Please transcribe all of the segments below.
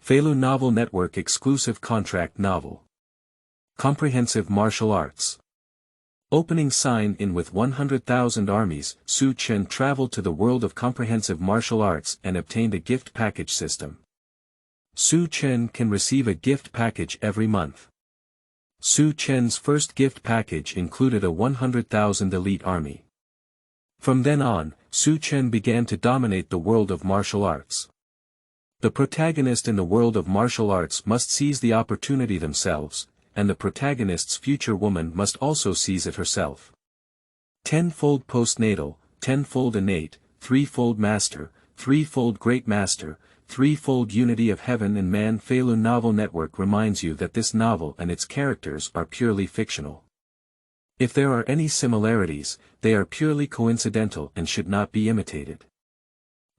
Feilu Novel Network Exclusive Contract Novel. Comprehensive Martial Arts. Opening sign-in with 100,000 Armies Su Chen traveled to the world of comprehensive martial arts and obtained a gift package system. Su Chen can receive a gift package every month. Su Chen's first gift package included a 100,000 elite army. From then on, Su Chen began to dominate the world of martial arts. The protagonist in the world of martial arts must seize the opportunity themselves, and the protagonist's future woman must also seize it herself. Tenfold postnatal, tenfold innate, threefold master, threefold great master, threefold unity of heaven and manFeilu Novel Network reminds you that this novel and its characters are purely fictional. If there are any similarities, they are purely coincidental and should not be imitated.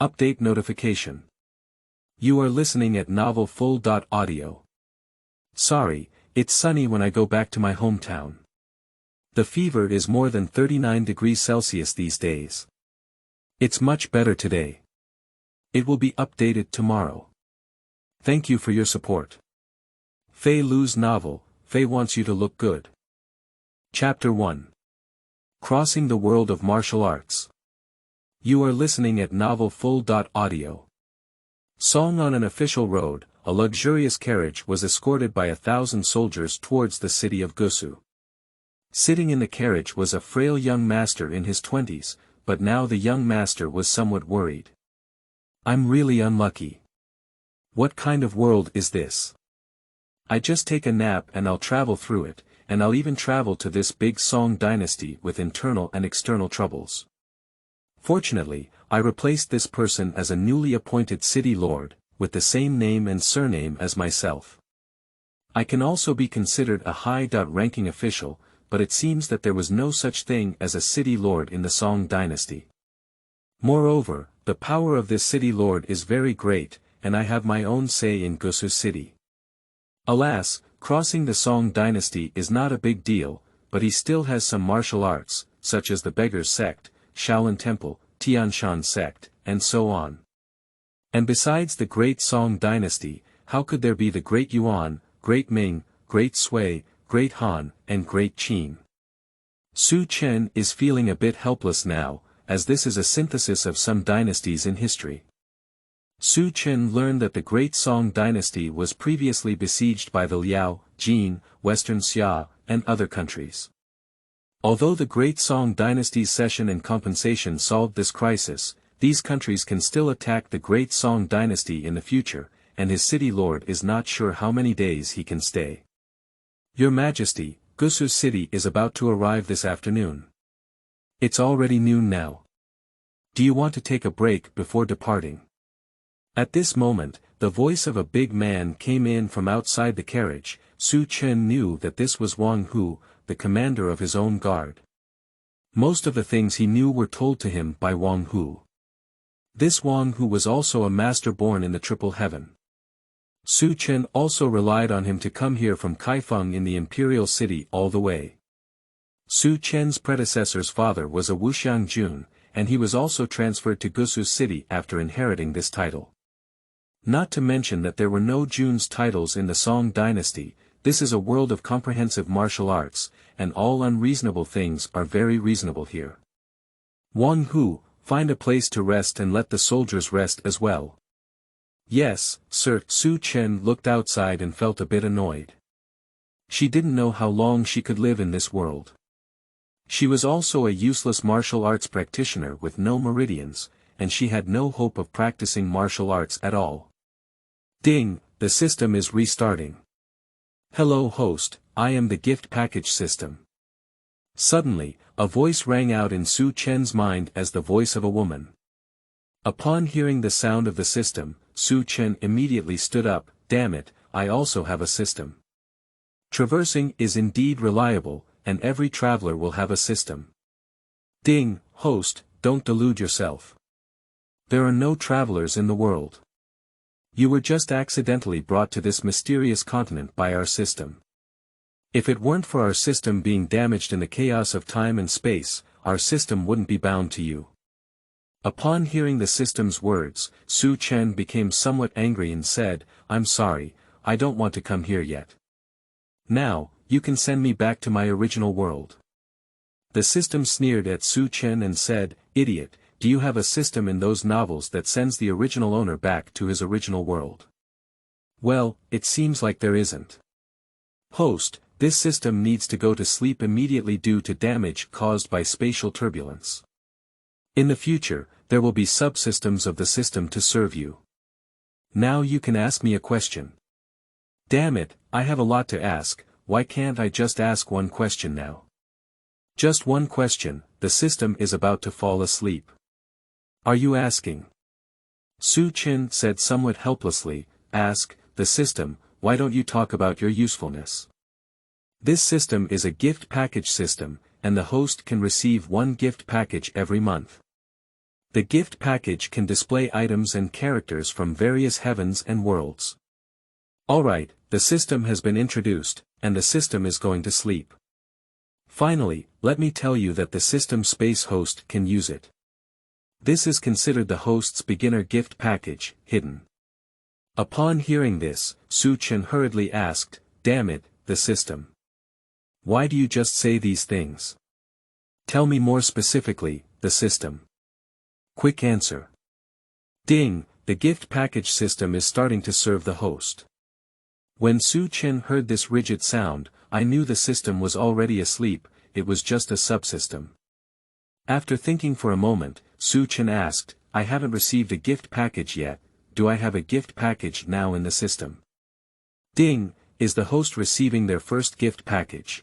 Update notification. You are listening at novelfull.audio. Sorry, it's sunny when I go back to my hometown. The fever is more than 39 degrees Celsius these days. It's much better today. It will be updated tomorrow. Thank you for your support. Feilu's novel, Fei Wants You to Look Good. Chapter 1. Crossing the World of Martial Arts. You are listening at novelfull.audio. Song on an official road, a luxurious carriage was escorted by 1,000 soldiers towards the city of Gusu. Sitting in the carriage was a frail young master in his 20s, but now the young master was somewhat worried. I'm really unlucky. What kind of world is this? I just take a nap and I'll travel through it, and I'll even travel to this big Song dynasty with internal and external troubles. Fortunately, I replaced this person as a newly appointed city lord, with the same name and surname as myself. I can also be considered a high-ranking official, but it seems that there was no such thing as a city lord in the Song dynasty. Moreover, the power of this city lord is very great, and I have my own say in Gusu city. Alas, crossing the Song dynasty is not a big deal, but he still has some martial arts, such as the Beggar's Sect, Shaolin Temple, Tianshan Sect, and so on. And besides the Great Song dynasty, how could there be the Great Yuan, Great Ming, Great Sui, Great Han, and Great Qin? Su Chen is feeling a bit helpless now, as this is a synthesis of some dynasties in history. Su Chen learned that the Great Song dynasty was previously besieged by the Liao, Jin, Western Xia, and other countries. Although the Great Song dynasty's cession and compensation solved this crisis, these countries can still attack the Great Song dynasty in the future, and his city lord is not sure how many days he can stay. Your Majesty, Gusu city is about to arrive this afternoon. It's already noon now. Do you want to take a break before departing? At this moment, the voice of a big man came in from outside the carriage. Su Chen knew that this was Wang Hu, the commander of his own guard. Most of the things he knew were told to him by Wang Hu. This Wang Hu was also a master born in the Triple Heaven. Su Chen also relied on him to come here from Kaifeng in the imperial city all the way. Su Chen's predecessor's father was a Wu Xiangjun, and he was also transferred to Gusu city after inheriting this title. Not to mention that there were no Jun's titles in the Song dynasty. This is a world of comprehensive martial arts, and all unreasonable things are very reasonable here. Wang Hu, find a place to rest and let the soldiers rest as well. Yes, sir. Su Chen looked outside and felt a bit annoyed. She didn't know how long she could live in this world. She was also a useless martial arts practitioner with no meridians, and she had no hope of practicing martial arts at all. Ding, the system is restarting. Hello host, I am the gift package system. Suddenly, a voice rang out in Su Chen's mind as the voice of a woman. Upon hearing the sound of the system, Su Chen immediately stood up. Damn it, I also have a system. Traversing is indeed reliable, and every traveler will have a system. Ding, host, don't delude yourself. There are no travelers in the world. You were just accidentally brought to this mysterious continent by our system. If it weren't for our system being damaged in the chaos of time and space, our system wouldn't be bound to you. Upon hearing the system's words, Su Chen became somewhat angry and said, "I'm sorry, I don't want to come here yet. Now, you can send me back to my original world." The system sneered at Su Chen and said, "Idiot, do you have a system in those novels that sends the original owner back to his original world?" "Well, it seems like there isn't. Host, this system needs to go to sleep immediately due to damage caused by spatial turbulence. In the future, there will be subsystems of the system to serve you. Now you can ask me a question." "Damn it, I have a lot to ask, why can't I just ask one question now?" "Just one question, the system is about to fall asleep." "Are you asking?" Su Chen said somewhat helplessly, "Ask, the system, why don't you talk about your usefulness? This system is a gift package system, and the host can receive one gift package every month. The gift package can display items and characters from various heavens and worlds. Alright, the system has been introduced, and the system is going to sleep. Finally, let me tell you that the system space host can use it. This is considered the host's beginner gift package, hidden." Upon hearing this, Su Chen hurriedly asked, "Damn it, the system. Why do you just say these things? Tell me more specifically, the system." Quick answer. Ding, the gift package system is starting to serve the host. When Su Chen heard this rigid sound, I knew the system was already asleep, it was just a subsystem. After thinking for a moment, Su Chen asked, "I haven't received a gift package yet, do I have a gift package now in the system?" Ding, is the host receiving their first gift package?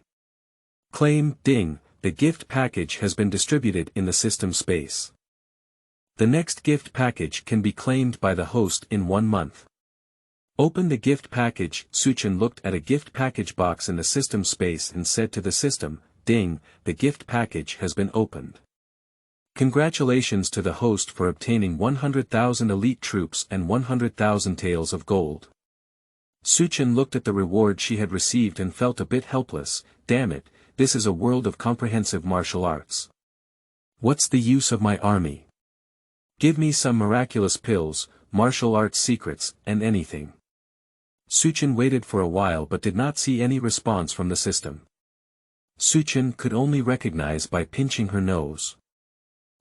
Claim, ding, the gift package has been distributed in the system space. The next gift package can be claimed by the host in 1 month. Open the gift package. Su Chen looked at a gift package box in the system space and said to the system, "Ding, the gift package has been opened. Congratulations to the host for obtaining 100,000 elite troops and 100,000 taels of gold." Su Chen looked at the reward she had received and felt a bit helpless. Damn it, this is a world of comprehensive martial arts. What's the use of my army? Give me some miraculous pills, martial arts secrets, and anything. Su Chen waited for a while but did not see any response from the system. Su Chen could only recognize by pinching her nose.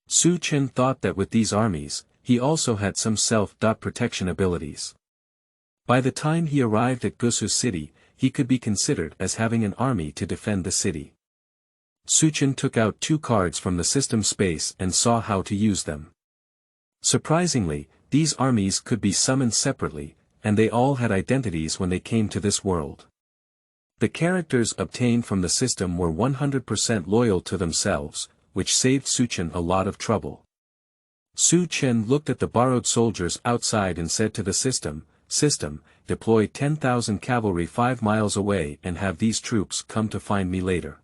Su Chen thought that with these armies, he also had some self-protection abilities. By the time he arrived at Gusu city, he could be considered as having an army to defend the city. Su Chen took out 2 cards from the system space and saw how to use them. Surprisingly, these armies could be summoned separately, and they all had identities when they came to this world. The characters obtained from the system were 100% loyal to themselves, which saved Su Chen a lot of trouble. Su Chen looked at the borrowed soldiers outside and said to the system, "System, deploy 10,000 cavalry 5 miles away and have these troops come to find me later."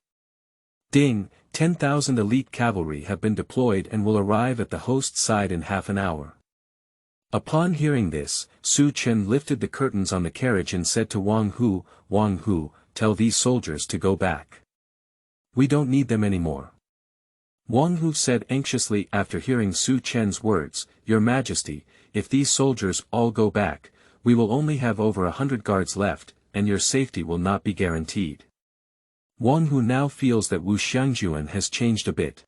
Ding, 10,000 elite cavalry have been deployed and will arrive at the host's side in half an hour. Upon hearing this, Su Chen lifted the curtains on the carriage and said to Wang Hu, "Tell these soldiers to go back. We don't need them anymore." Wang Hu said anxiously after hearing Su Chen's words, "Your Majesty, if these soldiers all go back, we will only have over 100 guards left, and your safety will not be guaranteed." Wang Hu now feels that Wu Xiangjun has changed a bit.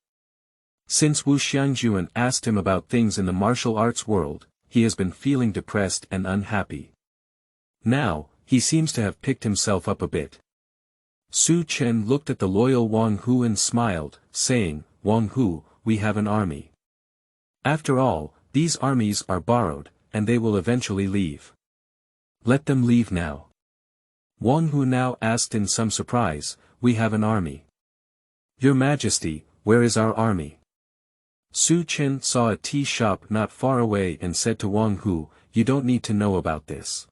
Since Wu Xiangjun asked him about things in the martial arts world, he has been feeling depressed and unhappy. Now, he seems to have picked himself up a bit. Su Chen looked at the loyal Wang Hu and smiled, saying, "Wang Hu, we have an army. After all, these armies are borrowed, and they will eventually leave. Let them leave now." Wang Hu now asked in some surprise, "We have an army. Your Majesty, where is our army?" Su Chen saw a tea shop not far away and said to Wang Hu, "You don't need to know about this.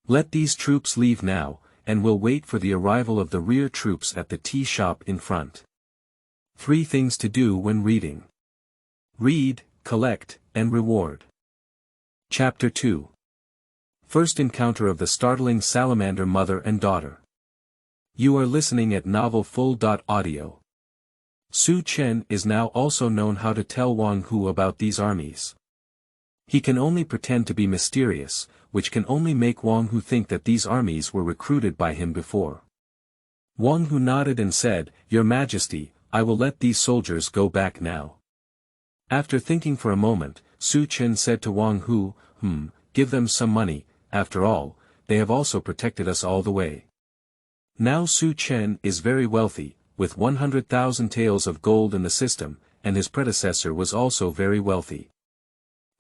Let these troops leave now, and we'll wait for the arrival of the rear troops at the tea shop in front." 3 things to do when reading. Read, collect, and reward. Chapter 2. First encounter of the startling salamander mother and daughter. You are listening at novelfull.audio. Su Chen is now also known how to tell Wang Hu about these armies. He can only pretend to be mysterious, which can only make Wang Hu think that these armies were recruited by him before. Wang Hu nodded and said, "Your Majesty, I will let these soldiers go back now." After thinking for a moment, Su Chen said to Wang Hu, give them some money, after all, they have also protected us all the way. Now Su Chen is very wealthy, with 100,000 taels of gold in the system, and his predecessor was also very wealthy.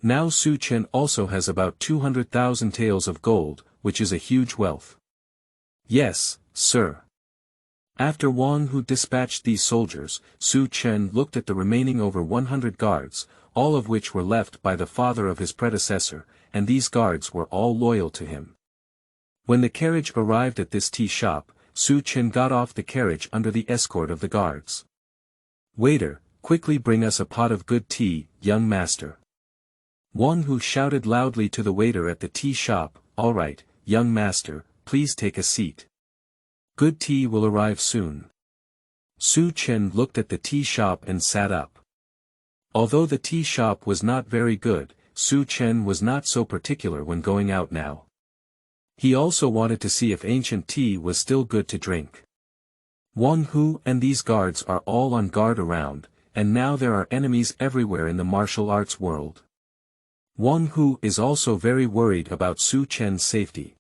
Now Su Chen also has about 200,000 taels of gold, which is a huge wealth. Yes, sir. After Wang Hu dispatched these soldiers, Su Chen looked at the remaining over 100 guards, all of which were left by the father of his predecessor, and these guards were all loyal to him. When the carriage arrived at this tea shop, Su Chen got off the carriage under the escort of the guards. "Waiter, quickly bring us a pot of good tea, young master." Wang Hu shouted loudly to the waiter at the tea shop, "All right, young master, please take a seat. Good tea will arrive soon." Su Chen looked at the tea shop and sat up. Although the tea shop was not very good, Su Chen was not so particular when going out now. He also wanted to see if ancient tea was still good to drink. Wang Hu and these guards are all on guard around, and now there are enemies everywhere in the martial arts world. Wang Hu is also very worried about Su Chen's safety.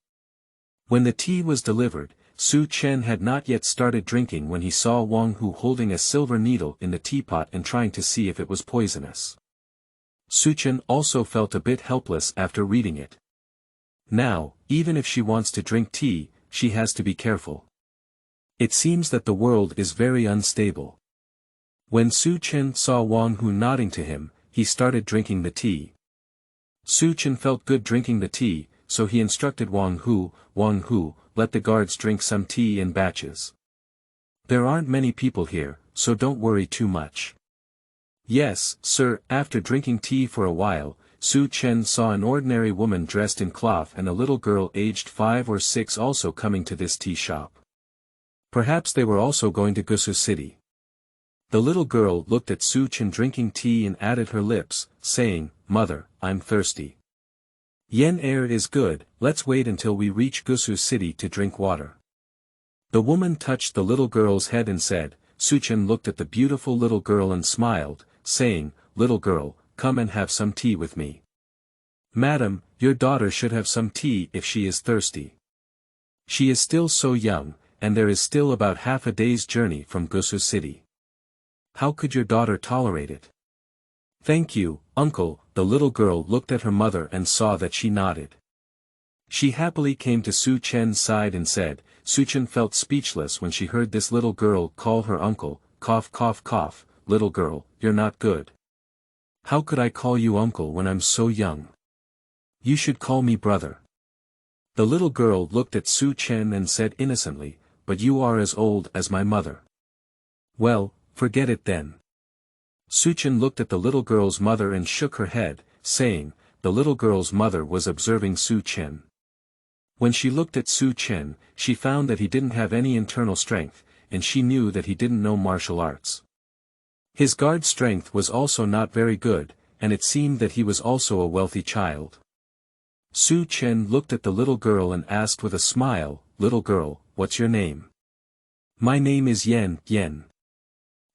When the tea was delivered, Su Chen had not yet started drinking when he saw Wang Hu holding a silver needle in the teapot and trying to see if it was poisonous. Su Chen also felt a bit helpless after reading it. Now, even if she wants to drink tea, she has to be careful. It seems that the world is very unstable. When Su Chen saw Wang Hu nodding to him, he started drinking the tea. Su Chen felt good drinking the tea, so he instructed Wang Hu, let the guards drink some tea in batches. There aren't many people here, so don't worry too much." "Yes, sir." After drinking tea for a while, Su Chen saw an ordinary woman dressed in cloth and a little girl aged 5 or 6 also coming to this tea shop. Perhaps they were also going to Gusu city. The little girl looked at Su Chen drinking tea and added her lips, saying, "Mother, I'm thirsty. Yen air is good, let's wait until we reach Gusu city to drink water." The woman touched the little girl's head and said. Su Chen looked at the beautiful little girl and smiled, saying, "Little girl, come and have some tea with me." "Madam, your daughter should have some tea if she is thirsty. She is still so young, and there is still about half a day's journey from Gusu city. How could your daughter tolerate it?" "Thank you, uncle." The little girl looked at her mother and saw that she nodded. She happily came to Su Chen's side and said. Su Chen felt speechless when she heard this little girl call her uncle, cough cough cough. "Little girl, you're not good. How could I call you uncle when I'm so young? You should call me brother." The little girl looked at Su Chen and said innocently, "But you are as old as my mother." "Well, forget it then." Su Chen looked at the little girl's mother and shook her head, saying. The little girl's mother was observing Su Chen. When she looked at Su Chen, she found that he didn't have any internal strength, and she knew that he didn't know martial arts. His guard strength was also not very good, and it seemed that he was also a wealthy child. Su Chen looked at the little girl and asked with a smile, "Little girl, what's your name?" "My name is Yen.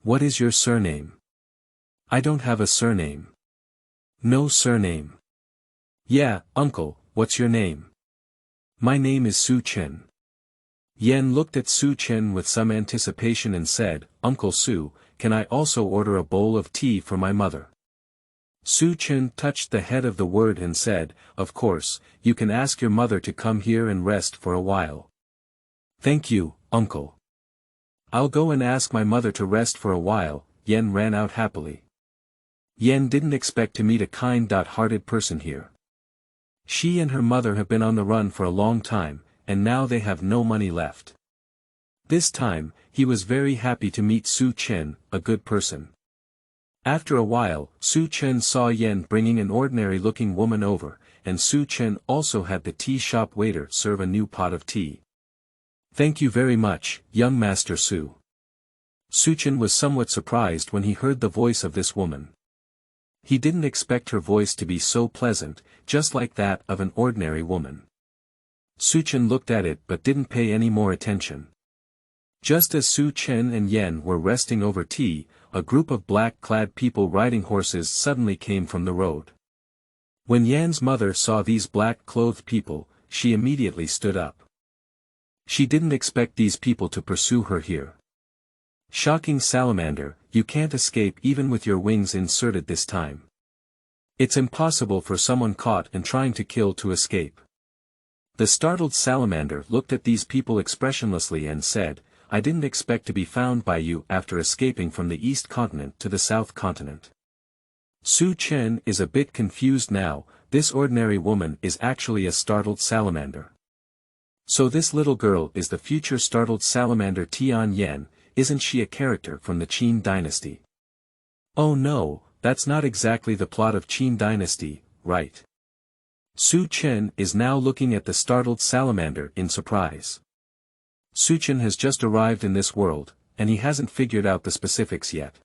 What is your surname?" "I don't have a surname." "No surname?" "Yeah, uncle, what's your name?" "My name is Su Chen." Yen looked at Su Chen with some anticipation and said, "Uncle Su, can I also order a bowl of tea for my mother?" Su Chen touched the head of the word and said, "Of course, you can ask your mother to come here and rest for a while." "Thank you, uncle. I'll go and ask my mother to rest for a while." Yen ran out happily. Yen didn't expect to meet a kind-hearted person here. She and her mother have been on the run for a long time, and now they have no money left. This time, he was very happy to meet Su Chen, a good person. After a while, Su Chen saw Yen bringing an ordinary-looking woman over, and Su Chen also had the tea shop waiter serve a new pot of tea. "Thank you very much, young Master Su. Su Chen was somewhat surprised when he heard the voice of this woman. He didn't expect her voice to be so pleasant, just like that of an ordinary woman. Su Chen looked at it but didn't pay any more attention. Just as Su Chen and Yan were resting over tea, a group of black-clad people riding horses suddenly came from the road. When Yan's mother saw these black-clothed people, she immediately stood up. She didn't expect these people to pursue her here. Shocking Salamander, you can't escape even with your wings inserted this time. It's impossible for someone caught and trying to kill to escape. The startled Salamander looked at these people expressionlessly and said, I didn't expect to be found by you after escaping from the East Continent to the South Continent. Su Chen is a bit confused now, this ordinary woman is actually a startled salamander. So this little girl is the future startled salamander Tian Yan, isn't she a character from the Qin dynasty? Oh no, that's not exactly the plot of Qin dynasty, right? Su Chen is now looking at the startled salamander in surprise. Su Chen has just arrived in this world, and he hasn't figured out the specifics yet.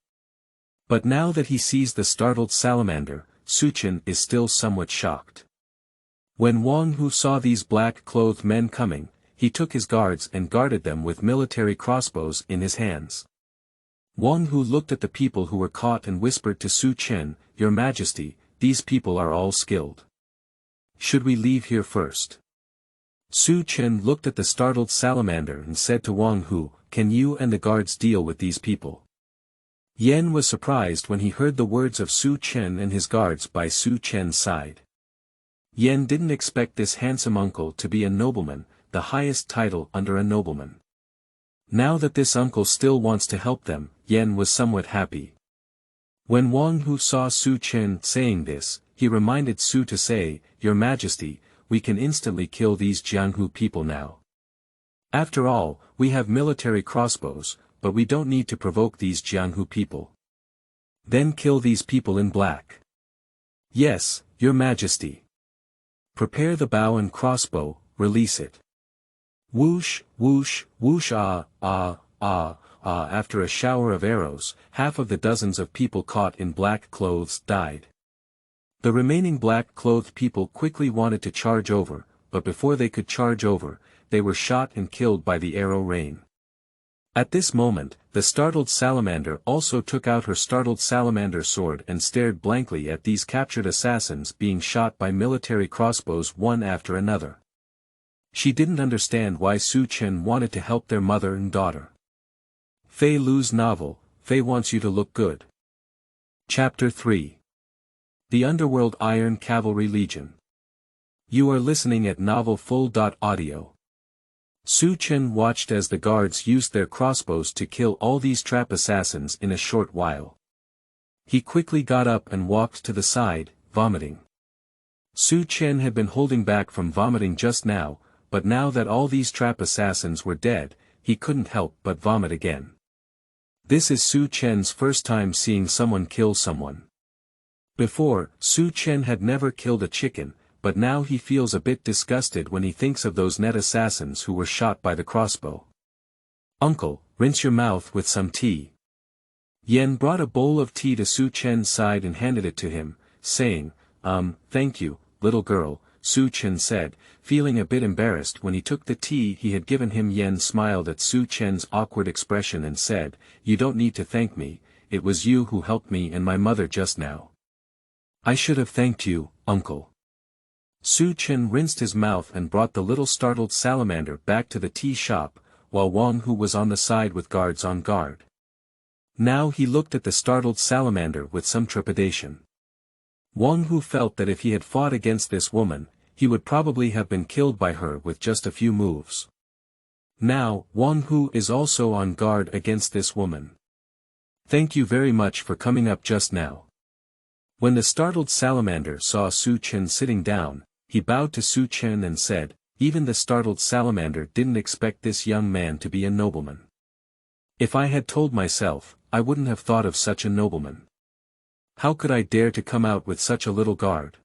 But now that he sees the startled salamander, Su Chen is still somewhat shocked. When Wang Hu saw these black-clothed men coming, he took his guards and guarded them with military crossbows in his hands. Wang Hu looked at the people who were caught and whispered to Su Chen, Your Majesty, these people are all skilled. Should we leave here first? Su Chen looked at the startled salamander and said to Wang Hu, Can you and the guards deal with these people? Yan was surprised when he heard the words of Su Chen and his guards by Su Chen's side. Yan didn't expect this handsome uncle to be a nobleman, the highest title under a nobleman. Now that this uncle still wants to help them, Yan was somewhat happy. When Wang Hu saw Su Chen saying this, he reminded Su to say, Your Majesty, we can instantly kill these Jianghu people now. After all, we have military crossbows, but we don't need to provoke these Jianghu people. Then kill these people in black. Yes, Your Majesty. Prepare the bow and crossbow, release it. Whoosh, whoosh, whoosh after a shower of arrows, half of the dozens of people caught in black clothes died. The remaining black-clothed people quickly wanted to charge over, but before they could charge over, they were shot and killed by the arrow rain. At this moment, the startled salamander also took out her startled salamander sword and stared blankly at these captured assassins being shot by military crossbows one after another. She didn't understand why Su Chen wanted to help their mother and daughter. Feilu's novel, Fei Wants You to Look Good. Chapter 3. The Underworld Iron Cavalry Legion. You are listening at novelfull.audio. Su Chen watched as the guards used their crossbows to kill all these trap assassins in a short while. He quickly got up and walked to the side, vomiting. Su Chen had been holding back from vomiting just now, but now that all these trap assassins were dead, he couldn't help but vomit again. This is Su Chen's first time seeing someone kill someone. Before, Su Chen had never killed a chicken, but now he feels a bit disgusted when he thinks of those net assassins who were shot by the crossbow. Uncle, rinse your mouth with some tea. Yan brought a bowl of tea to Su Chen's side and handed it to him, saying, Thank you, little girl, Su Chen said, feeling a bit embarrassed when he took the tea he had given him. Yan smiled at Su Chen's awkward expression and said, You don't need to thank me, it was you who helped me and my mother just now. I should have thanked you, uncle. Su Chen rinsed his mouth and brought the little startled salamander back to the tea shop, while Wang Hu was on the side with guards on guard. Now he looked at the startled salamander with some trepidation. Wang Hu felt that if he had fought against this woman, he would probably have been killed by her with just a few moves. Now, Wang Hu is also on guard against this woman. Thank you very much for coming up just now. When the startled salamander saw Su Chen sitting down, he bowed to Su Chen and said, Even the startled salamander didn't expect this young man to be a nobleman. If I had told myself, I wouldn't have thought of such a nobleman. How could I dare to come out with such a little guard?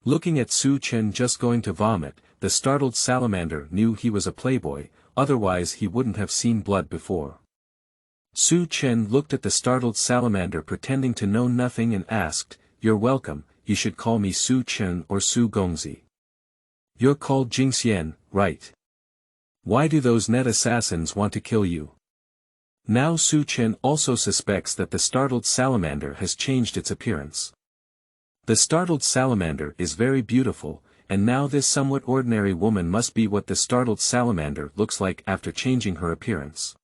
Looking at Su Chen just going to vomit, the startled salamander knew he was a playboy, otherwise he wouldn't have seen blood before. Su Chen looked at the startled salamander pretending to know nothing and asked, "You're welcome, you should call me Su Chen or Su Gongzi. You're called Jingxian, right? Why do those net assassins want to kill you?" Now Su Chen also suspects that the startled salamander has changed its appearance. The startled salamander is very beautiful, and now this somewhat ordinary woman must be what the startled salamander looks like after changing her appearance.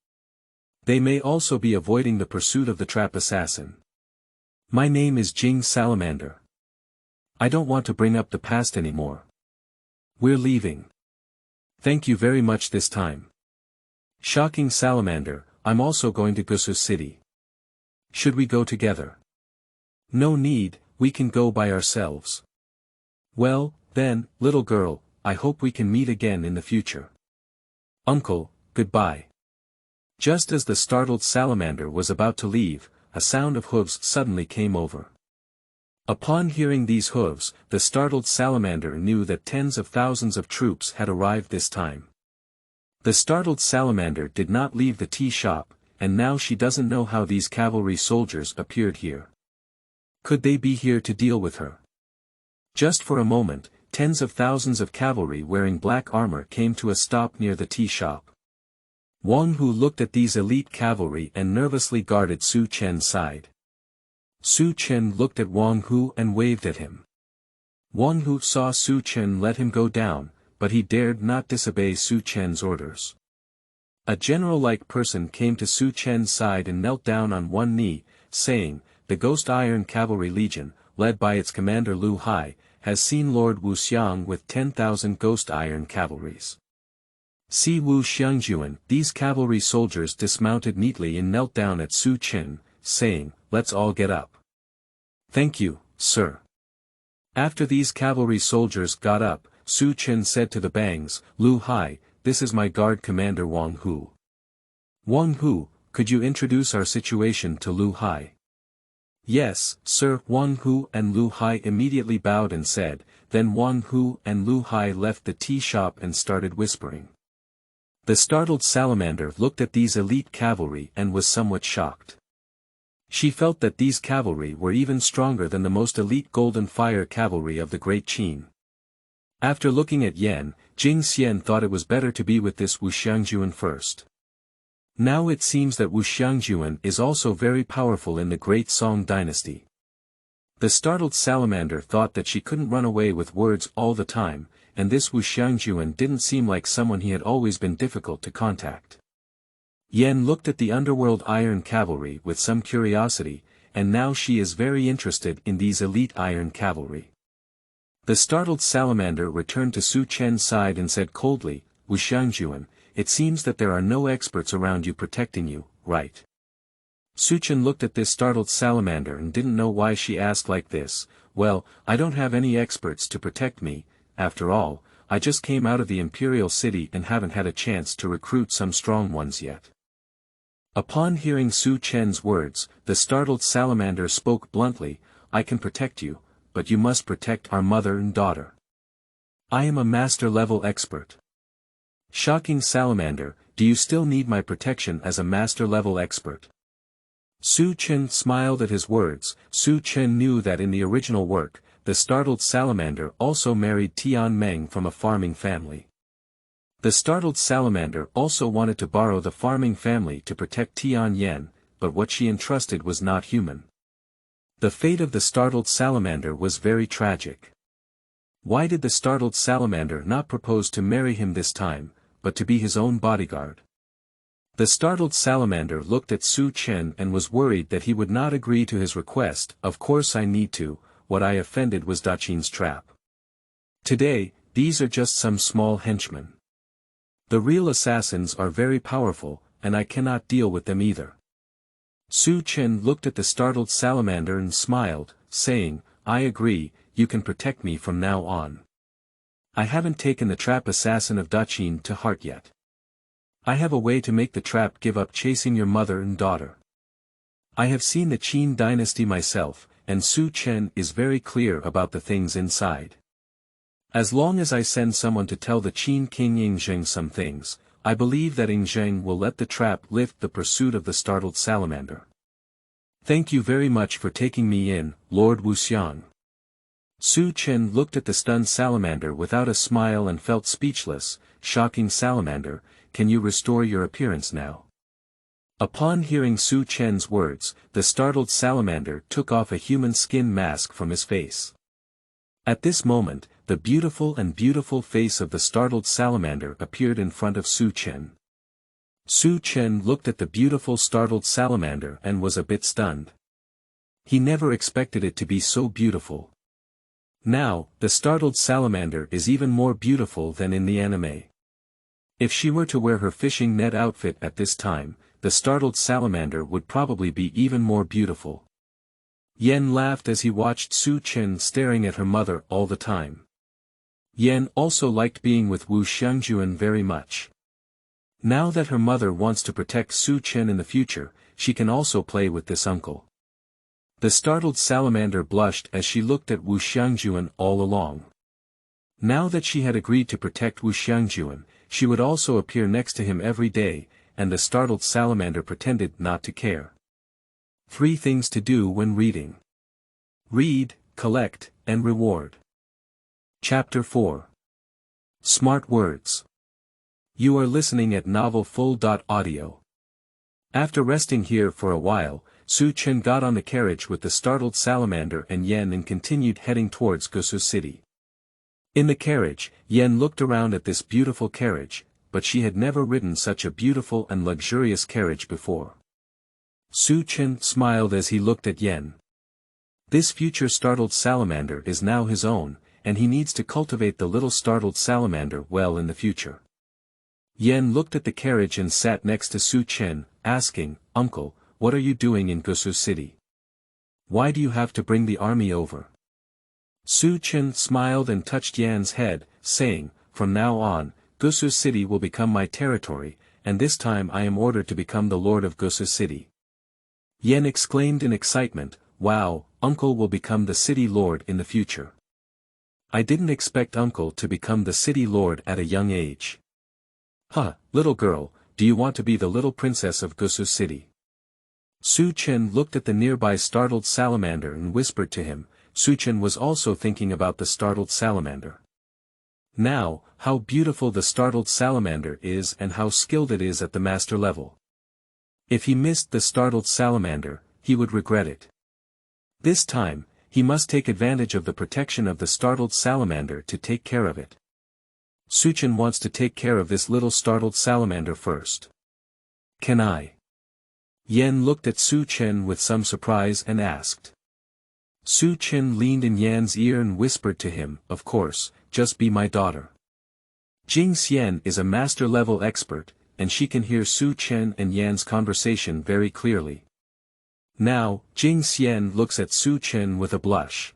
They may also be avoiding the pursuit of the trap assassin. "My name is Jing Salamander. I don't want to bring up the past anymore. We're leaving. Thank you very much this time. Shocking Salamander, I'm also going to Gusu City. Should we go together?" "No need, we can go by ourselves." "Well, then, little girl, I hope we can meet again in the future." "Uncle, goodbye." Just as the startled salamander was about to leave, a sound of hooves suddenly came over. Upon hearing these hooves, the startled salamander knew that tens of thousands of troops had arrived this time. The startled salamander did not leave the tea shop, and now she doesn't know how these cavalry soldiers appeared here. Could they be here to deal with her? Just for a moment, tens of thousands of cavalry wearing black armor came to a stop near the tea shop. Wang Hu looked at these elite cavalry and nervously guarded Su Chen's side. Su Chen looked at Wang Hu and waved at him. Wang Hu saw Su Chen let him go down, but he dared not disobey Su Chen's orders. A general-like person came to Su Chen's side and knelt down on one knee, saying, "The Ghost Iron Cavalry Legion, led by its commander Lu Hai, has seen Lord Wuxiang with 10,000 Ghost Iron Cavalries. See Wu Xiangjun." These cavalry soldiers dismounted neatly and knelt down at Su Chen, saying, "Let's all get up." "Thank you, sir." After these cavalry soldiers got up, Su Chen said to the Bangs, "Lu Hai, this is my guard commander Wang Hu. Wang Hu, could you introduce our situation to Lu Hai?" "Yes, sir." Wang Hu and Lu Hai immediately bowed and said, then Wang Hu and Lu Hai left the tea shop and started whispering. The startled salamander looked at these elite cavalry and was somewhat shocked. She felt that these cavalry were even stronger than the most elite golden fire cavalry of the Great Qin. After looking at Yan, Jing Xian thought it was better to be with this Wu Xiangjun first. Now it seems that Wu Xiangjun is also very powerful in the Great Song dynasty. The startled salamander thought that she couldn't run away with words all the time, and this Wu Xiangjun didn't seem like someone he had always been difficult to contact. Yan looked at the Underworld Iron Cavalry with some curiosity, and now she is very interested in these elite Iron Cavalry. The startled salamander returned to Su Chen's side and said coldly, "Wu Xiangjun, it seems that there are no experts around you protecting you, right?" Su Chen looked at this startled salamander and didn't know why she asked like this. "Well, I don't have any experts to protect me. After all, I just came out of the Imperial City and haven't had a chance to recruit some strong ones yet." Upon hearing Su Chen's words, the startled salamander spoke bluntly, "I can protect you, but you must protect our mother and daughter. I am a master-level expert." "Shocking Salamander, do you still need my protection as a master-level expert?" Su Chen smiled at his words. Su Chen knew that in the original work, the startled salamander also married Tian Meng from a farming family. The startled salamander also wanted to borrow the farming family to protect Tian Yan, but what she entrusted was not human. The fate of the startled salamander was very tragic. Why did the startled salamander not propose to marry him this time, but to be his own bodyguard? The startled salamander looked at Su Chen and was worried that he would not agree to his request. "Of course I need to, what I offended was Daqin's trap. Today, these are just some small henchmen. The real assassins are very powerful, and I cannot deal with them either." Su Chen looked at the startled salamander and smiled, saying, "I agree, you can protect me from now on. I haven't taken the trap assassin of Daqin to heart yet. I have a way to make the trap give up chasing your mother and daughter. I have seen the Qin dynasty myself, and Su Chen is very clear about the things inside. As long as I send someone to tell the Qin King Yingzheng some things, I believe that Xiangjun will let the trap lift the pursuit of the startled salamander. Thank you very much for taking me in, Lord Wuxiang. Su Chen looked at the stunned salamander without a smile and felt speechless. Shocking salamander, can you restore your appearance now? Upon hearing Su Chen's words, the startled salamander took off a human skin mask from his face. At this moment, the beautiful face of the startled salamander appeared in front of Su Chen. Su Chen looked at the beautiful startled salamander and was a bit stunned. He never expected it to be so beautiful. Now, the startled salamander is even more beautiful than in the anime. If she were to wear her fishing net outfit at this time, the startled salamander would probably be even more beautiful. Yan laughed as he watched Su Chen staring at her mother all the time. Yan also liked being with Wu Xiangjun very much. Now that her mother wants to protect Su Chen in the future, she can also play with this uncle. The startled salamander blushed as she looked at Wu Xiangjun all along. Now that she had agreed to protect Wu Xiangjun, she would also appear next to him every day, and the startled salamander pretended not to care. 3 things to do when reading. Read, collect, and reward. Chapter 4. Smart Words. You are listening at novelfull.audio. After resting here for a while, Su Chen got on the carriage with the startled salamander and Yan and continued heading towards Gusu city. In the carriage, Yan looked around at this beautiful carriage, but she had never ridden such a beautiful and luxurious carriage before. Su Chen smiled as he looked at Yan. This future startled salamander is now his own, and he needs to cultivate the little startled salamander well in the future. Yan looked at the carriage and sat next to Su Chen, asking, "Uncle, what are you doing in Gusu city? Why do you have to bring the army over?" Su Chen smiled and touched Yan's head, saying, "From now on, Gusu city will become my territory, and this time I am ordered to become the lord of Gusu city." Yan exclaimed in excitement, "Wow, uncle will become the city lord in the future. I didn't expect uncle to become the city lord at a young age." "Huh, little girl, do you want to be the little princess of Gusu city?" Su Chen looked at the nearby startled salamander and whispered to him. Su Chen was also thinking about the startled salamander. Now, how beautiful the startled salamander is and how skilled it is at the master level. If he missed the startled salamander, he would regret it. This time, he must take advantage of the protection of the startled salamander to take care of it. Su Chen wants to take care of this little startled salamander first. "Can I?" Yan looked at Su Chen with some surprise and asked. Su Chen leaned in Yan's ear and whispered to him, "Of course, just be my daughter." Jing Xian is a master-level expert, and she can hear Su Chen and Yan's conversation very clearly. Now, Jing Xian looks at Su Chen with a blush.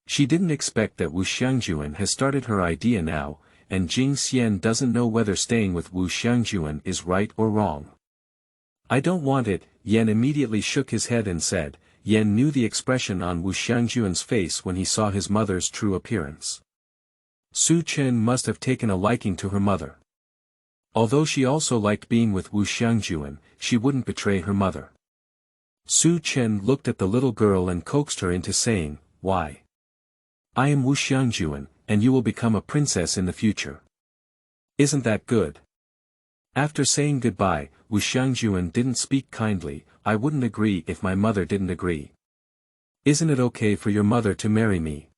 She didn't expect that Wu Xiangjun has started her idea now, and Jing Xian doesn't know whether staying with Wu Xiangjun is right or wrong. "I don't want it," Yan immediately shook his head and said. Yan knew the expression on Wu Xiangjun's face when he saw his mother's true appearance. Su Chen must have taken a liking to her mother. Although she also liked being with Wu Xiangjun, she wouldn't betray her mother. Su Chen looked at the little girl and coaxed her into saying, "Why? I am Wu Xiangjun, and you will become a princess in the future. Isn't that good?" After saying goodbye, Wu Xiangjun didn't speak kindly. "I wouldn't agree if my mother didn't agree. Isn't it okay for your mother to marry me?"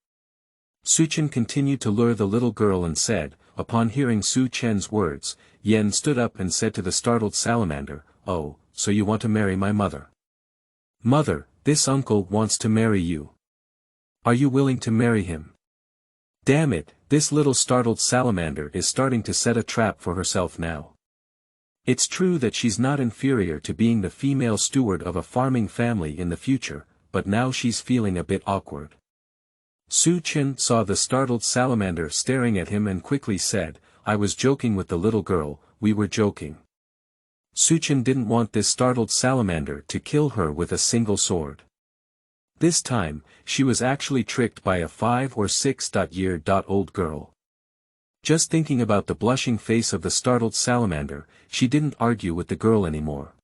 Su Chen continued to lure the little girl and said. Upon hearing Su Chen's words, Yan stood up and said to the startled salamander, "Oh, so you want to marry my mother?" "Mother, this uncle wants to marry you. Are you willing to marry him?" Damn it, this little startled salamander is starting to set a trap for herself now. It's true that she's not inferior to being the female steward of a farming family in the future, but now she's feeling a bit awkward. Su Chen saw the startled salamander staring at him and quickly said, "I was joking with the little girl, we were joking." Su Chen didn't want this startled salamander to kill her with a single sword. This time, she was actually tricked by a 5 or 6-year-old girl. Just thinking about the blushing face of the startled salamander, she didn't argue with the girl anymore.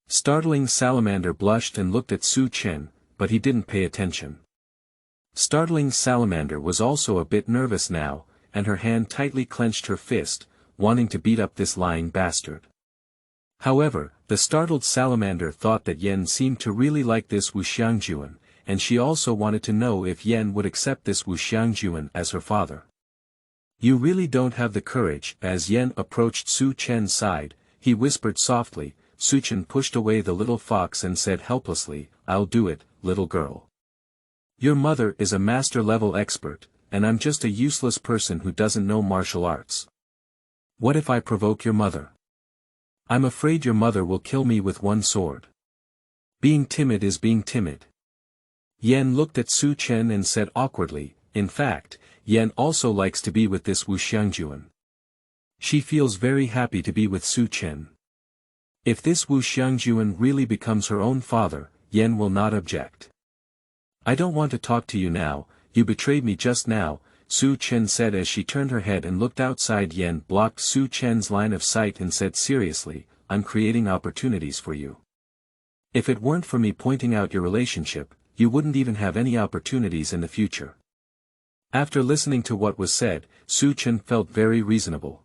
Startling Salamander blushed and looked at Su Chen, but he didn't pay attention. Startling Salamander was also a bit nervous now, and her hand tightly clenched her fist, wanting to beat up this lying bastard. However, the startled salamander thought that Yen seemed to really like this Wu Xiangjun, and she also wanted to know if Yen would accept this Wu Xiangjun as her father. You really don't have the courage. As Yen approached Su Chen's side, he whispered softly. Su Chen pushed away the little fox and said helplessly, "I'll do it, little girl. Your mother is a master-level expert, and I'm just a useless person who doesn't know martial arts. What if I provoke your mother? I'm afraid your mother will kill me with one sword. Being timid is being timid." Yen looked at Su Chen and said awkwardly, in fact, Yen also likes to be with this Wu Xiangjun. She feels very happy to be with Su Chen. If this Wu Xiangjun really becomes her own father, Yen will not object. "I don't want to talk to you now, you betrayed me just now," Su Chen said as she turned her head and looked outside. Yen blocked Su Chen's line of sight and said seriously, "I'm creating opportunities for you. If it weren't for me pointing out your relationship, you wouldn't even have any opportunities in the future." After listening to what was said, Su Chen felt very reasonable.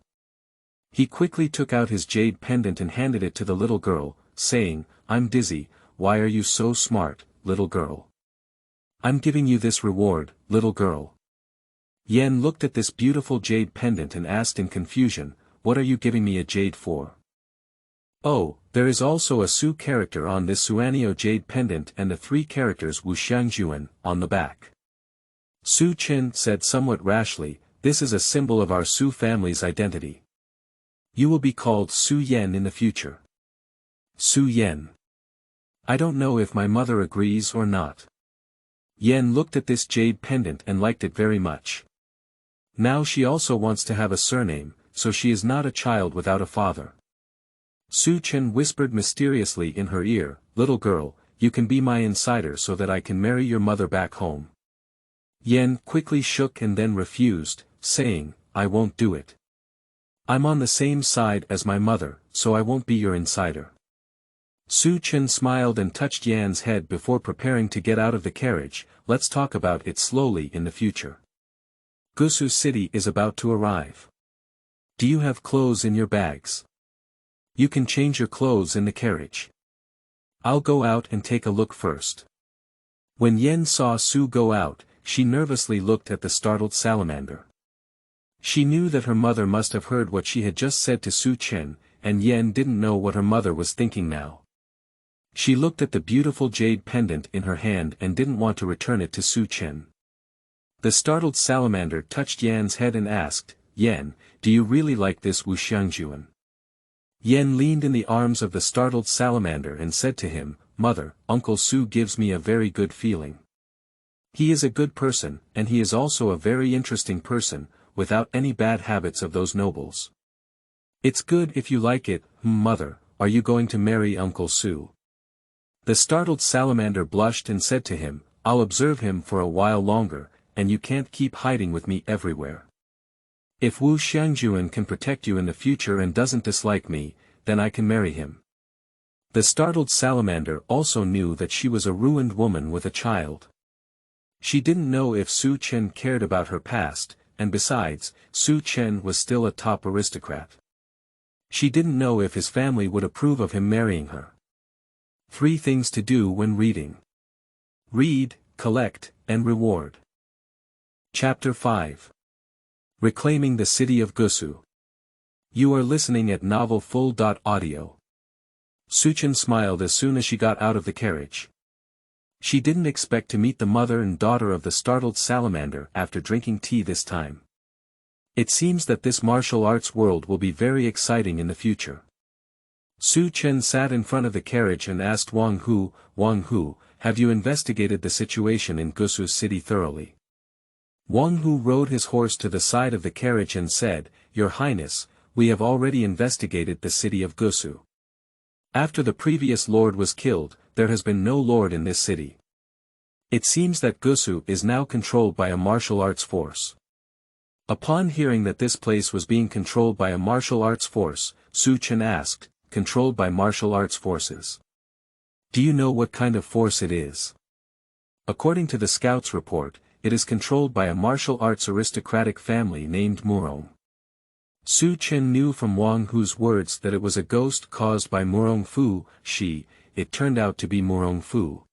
He quickly took out his jade pendant and handed it to the little girl, saying, "I'm dizzy, why are you so smart, little girl? I'm giving you this reward, little girl." Yen looked at this beautiful jade pendant and asked in confusion, "What are you giving me a jade for?" "Oh, there is also a Su character on this Suanio jade pendant and the 3 characters Wu Xiangjun on the back." Su Chen said somewhat rashly, "This is a symbol of our Su family's identity. You will be called Su Yen in the future." Su Yen. I don't know if my mother agrees or not. Yen looked at this jade pendant and liked it very much. Now she also wants to have a surname, so she is not a child without a father. Su Chen whispered mysteriously in her ear, "Little girl, you can be my insider so that I can marry your mother back home." Yen quickly shook and then refused, saying, "I won't do it. I'm on the same side as my mother, so I won't be your insider." Su Chen smiled and touched Yan's head before preparing to get out of the carriage. "Let's talk about it slowly in the future. Gusu City is about to arrive. Do you have clothes in your bags? You can change your clothes in the carriage. I'll go out and take a look first." When Yen saw Su go out, she nervously looked at the startled salamander. She knew that her mother must have heard what she had just said to Su Chen, and Yen didn't know what her mother was thinking now. She looked at the beautiful jade pendant in her hand and didn't want to return it to Su Chen. The startled salamander touched Yan's head and asked, "Yen, do you really like this Wu Xiangjun?" Yen leaned in the arms of the startled salamander and said to him, "Mother, Uncle Su gives me a very good feeling. He is a good person, and he is also a very interesting person, without any bad habits of those nobles. It's good if you like it. Mother, are you going to marry Uncle Su?" The startled salamander blushed and said to him, "I'll observe him for a while longer, and you can't keep hiding with me everywhere. If Wu Xiangjun can protect you in the future and doesn't dislike me, then I can marry him." The startled salamander also knew that she was a ruined woman with a child. She didn't know if Su Chen cared about her past, and besides, Su Chen was still a top aristocrat. She didn't know if his family would approve of him marrying her. 3 things to do when reading. Read, collect, and reward. Chapter 5. Reclaiming the City of Gusu. You are listening at novelfull.audio. Su Chen smiled as soon as she got out of the carriage. She didn't expect to meet the mother and daughter of the startled salamander after drinking tea this time. It seems that this martial arts world will be very exciting in the future. Su Chen sat in front of the carriage and asked Wang Hu, "Have you investigated the situation in Gusu City thoroughly?" Wang Hu rode his horse to the side of the carriage and said, "Your Highness, we have already investigated the city of Gusu. After the previous lord was killed, there has been no lord in this city. It seems that Gusu is now controlled by a martial arts force. Upon hearing that this place was being controlled by a martial arts force, Su Chen asked, controlled by martial arts forces. Do you know what kind of force it is? According to the scout's report, it is controlled by a martial arts aristocratic family named Murong. Su Chen knew from Wang Hu's words that it was a ghost caused by Murong Fu, it turned out to be Murong Fu.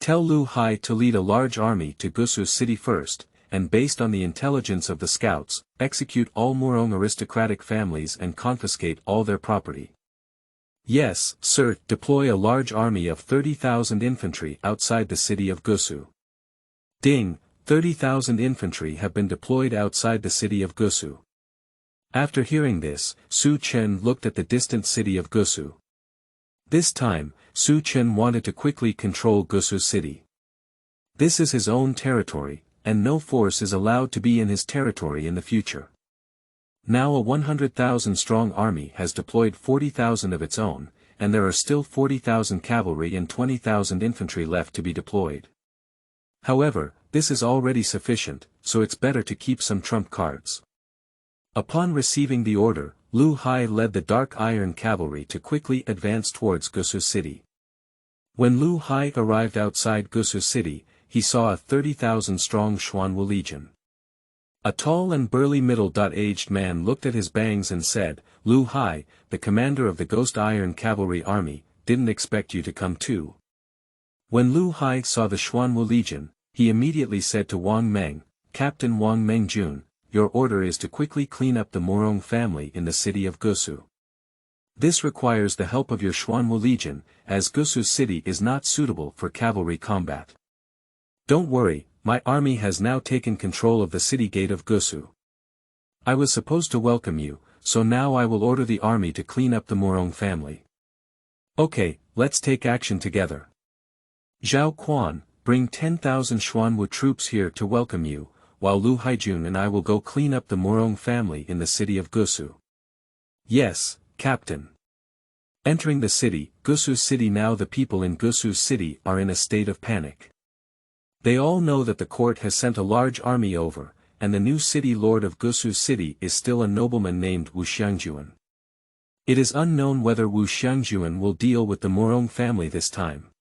Tell Lu Hai to lead a large army to Gusu city first, and based on the intelligence of the scouts, execute all Murong aristocratic families and confiscate all their property. Yes, sir. Deploy a large army of 30,000 infantry outside the city of Gusu. Ding, 30,000 infantry have been deployed outside the city of Gusu. After hearing this, Su Chen looked at the distant city of Gusu. This time, Su Chen wanted to quickly control Gusu city. This is his own territory, and no force is allowed to be in his territory in the future. Now a 100,000 strong army has deployed 40,000 of its own, and there are still 40,000 cavalry and 20,000 infantry left to be deployed. However, this is already sufficient, so it's better to keep some trump cards. Upon receiving the order, Lu Hai led the Dark Iron Cavalry to quickly advance towards Gusu city. When Lu Hai arrived outside Gusu city, he saw a 30,000 strong Xuanwu legion. A tall and burly middle-aged man looked at his bangs and said, Lu Hai, the commander of the Ghost Iron Cavalry army, didn't expect you to come too. When Lu Hai saw the Xuanwu legion, he immediately said to Wang Meng, Captain Wang Mengjun, your order is to quickly clean up the Murong family in the city of Gusu. This requires the help of your Xuanwu legion, as Gusu city is not suitable for cavalry combat. Don't worry, my army has now taken control of the city gate of Gusu. I was supposed to welcome you, so now I will order the army to clean up the Murong family. Okay, let's take action together. Zhao Quan, bring 10,000 Xuanwu troops here to welcome you, while Lu Haijun and I will go clean up the Murong family in the city of Gusu. Yes, Captain. Entering the city, Gusu city. Now the people in Gusu city are in a state of panic. They all know that the court has sent a large army over, and the new city lord of Gusu city is still a nobleman named Wu Xiangjun. It is unknown whether Wu Xiangjun will deal with the Murong family this time.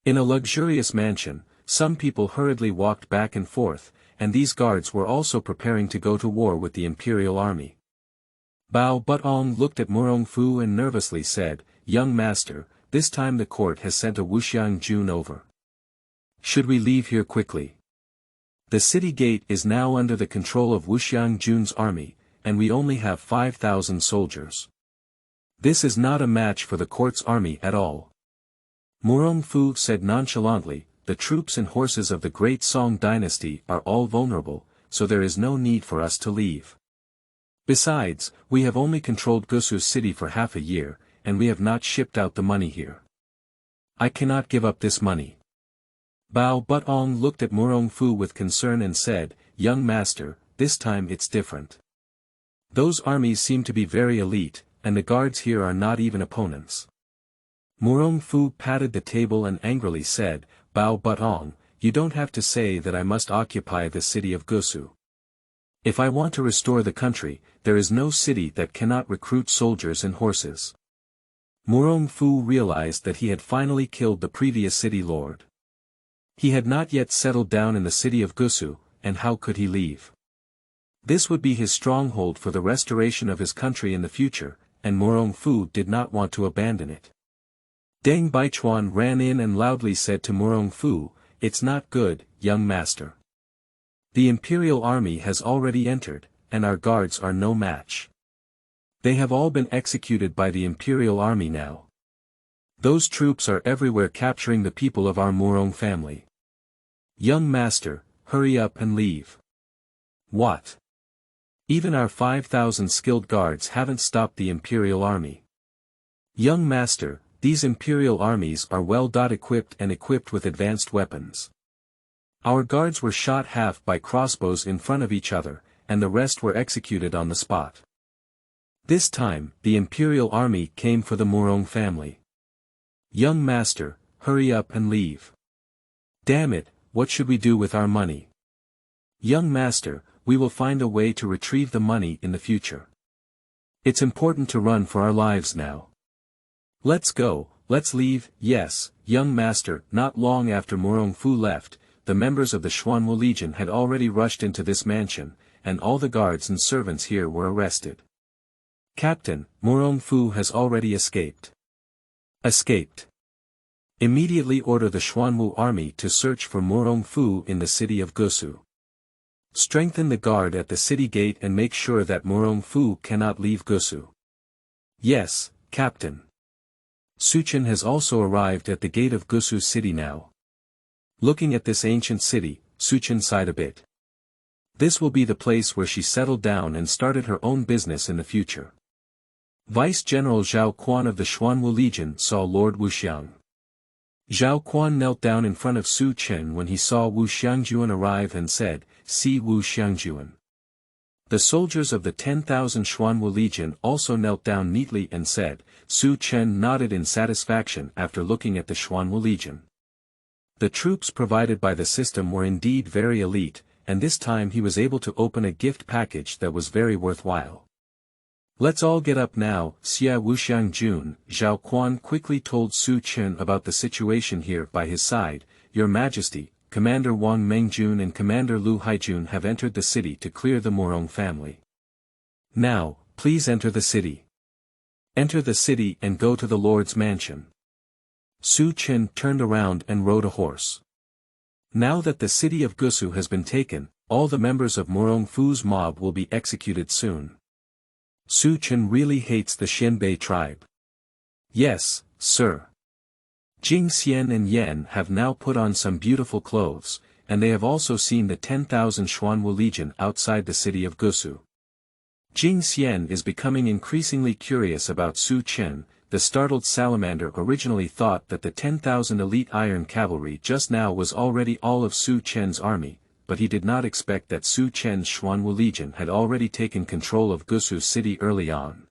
In a luxurious mansion, some people hurriedly walked back and forth, and these guards were also preparing to go to war with the imperial army. Bao Butong looked at Murong Fu and nervously said, Young master, this time the court has sent a Wu Xiangjun over. Should we leave here quickly? The city gate is now under the control of Wu Xiangjun's army, and we only have 5,000 soldiers. This is not a match for the court's army at all. Murong Fu said nonchalantly, the troops and horses of the great Song dynasty are all vulnerable, so there is no need for us to leave. Besides, we have only controlled Gusu city for half a year, and we have not shipped out the money here. I cannot give up this money. Bao Butong looked at Murong Fu with concern and said, Young master, this time it's different. Those armies seem to be very elite, and the guards here are not even opponents. Murong Fu patted the table and angrily said, Bao Butong, you don't have to say that I must occupy the city of Gusu. If I want to restore the country, there is no city that cannot recruit soldiers and horses. Murong Fu realized that he had finally killed the previous city lord. He had not yet settled down in the city of Gusu, and how could he leave? This would be his stronghold for the restoration of his country in the future, and Murong Fu did not want to abandon it. Deng Baichuan ran in and loudly said to Murong Fu, It's not good, young master. The imperial army has already entered, and our guards are no match. They have all been executed by the imperial army now. Those troops are everywhere capturing the people of our Murong family. Young master, hurry up and leave. What? Even our 5,000 skilled guards haven't stopped the imperial army. Young master, these imperial armies are well equipped and equipped with advanced weapons. Our guards were shot half by crossbows in front of each other, and the rest were executed on the spot. This time, the imperial army came for the Murong family. Young master, hurry up and leave. Damn it, what should we do with our money? Young master, we will find a way to retrieve the money in the future. It's important to run for our lives now. Let's go, let's leave. Yes, young master. Not long after Murong Fu left, the members of the Xuanwu Legion had already rushed into this mansion, and all the guards and servants here were arrested. Captain, Murong Fu has already escaped. Escaped. Immediately order the Xuanwu army to search for Murong Fu in the city of Gusu. Strengthen the guard at the city gate and make sure that Murong Fu cannot leave Gusu. Yes, Captain. Su Chen has also arrived at the gate of Gusu city now. Looking at this ancient city, Su Chen sighed a bit. This will be the place where she settled down and started her own business in the future. Vice General Zhao Quan of the Xuanwu Legion saw Lord Wuxiang. Zhao Quan knelt down in front of Su Chen when he saw Wu Xiangjun arrive and said, "See Wu Xiangjun." The soldiers of the 10,000 Xuanwu Legion also knelt down neatly and said. Su Chen nodded in satisfaction after looking at the Xuanwu Legion. The troops provided by the system were indeed very elite, and this time he was able to open a gift package that was very worthwhile. Let's all get up now, Xia Wu Xiangjun. Zhao Quan quickly told Su Chen about the situation here by his side. Your Majesty, Commander Wang Mengjun and Commander Lu Haijun have entered the city to clear the Murong family. Now, please enter the city. Enter the city and go to the Lord's mansion. Su Chen turned around and rode a horse. Now that the city of Gusu has been taken, all the members of Murong Fu's mob will be executed soon. Su Chen really hates the Xianbei tribe. Yes, sir. Jing Xian and Yan have now put on some beautiful clothes, and they have also seen the 10,000 Xuanwu Legion outside the city of Gusu. Jing Xian is becoming increasingly curious about Su Chen. The startled Salamander originally thought that the 10,000 elite iron cavalry just now was already all of Su Chen's army, but he did not expect that Su Chen's Xuanwu Legion had already taken control of Gusu city early on.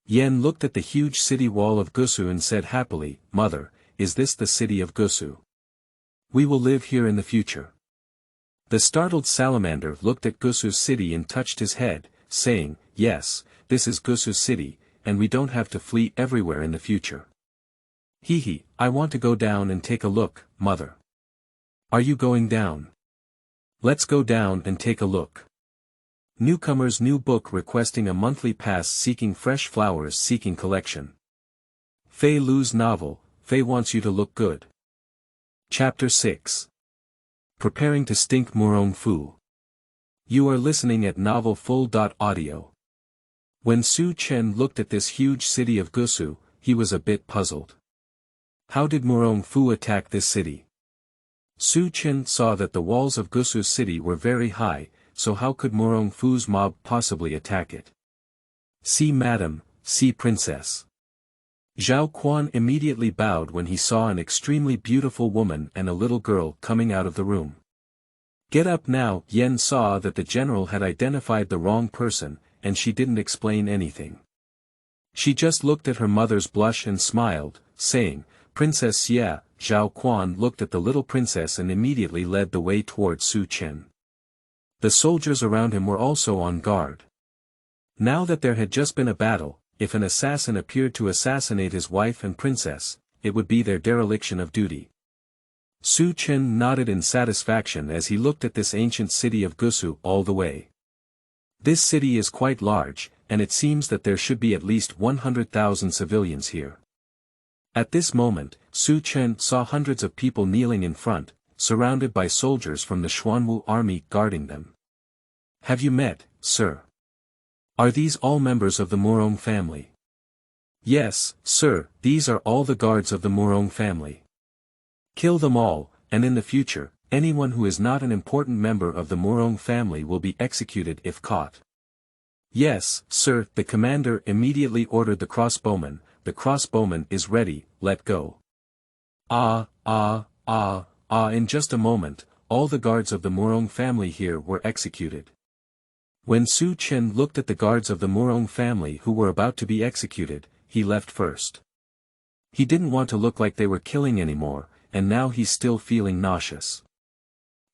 Yan looked at the huge city wall of Gusu and said happily, "Mother, is this the city of Gusu? We will live here in the future." The startled Salamander looked at Gusu's city and touched his head, saying, "Yes, this is Gusu's city, and we don't have to flee everywhere in the future." "Hee, I want to go down and take a look, Mother." "Are you going down?" "Let's go down and take a look." Newcomer's new book requesting a monthly pass seeking fresh flowers seeking collection. Feilu's novel, Fei Wants You to Look Good. Chapter 6. Preparing to Stink Murong Fu. You are listening at novelfull.audio. When Su Chen looked at this huge city of Gusu, he was a bit puzzled. How did Murong Fu attack this city? Su Chen saw that the walls of Gusu's city were very high, so how could Murong Fu's mob possibly attack it? "See madam, see princess." Zhao Quan immediately bowed when he saw an extremely beautiful woman and a little girl coming out of the room. "Get up now." Yan saw that the general had identified the wrong person, and she didn't explain anything. She just looked at her mother's blush and smiled, saying, "Princess Xia." Zhao Quan looked at the little princess and immediately led the way towards Su Chen. The soldiers around him were also on guard. Now that there had just been a battle, if an assassin appeared to assassinate his wife and princess, it would be their dereliction of duty. Su Chen nodded in satisfaction as he looked at this ancient city of Gusu all the way. This city is quite large, and it seems that there should be at least 100,000 civilians here. At this moment, Su Chen saw hundreds of people kneeling in front, surrounded by soldiers from the Xuanwu army guarding them. "Have you met, sir? Are these all members of the Murong family?" "Yes, sir, these are all the guards of the Murong family. Kill them all, and in the future, anyone who is not an important member of the Murong family will be executed if caught." "Yes, sir." The commander immediately ordered the crossbowman. "The crossbowman is ready, let go." In just a moment, all the guards of the Murong family here were executed. When Su Chen looked at the guards of the Murong family who were about to be executed, he left first. He didn't want to look like they were killing anymore, and now he's still feeling nauseous.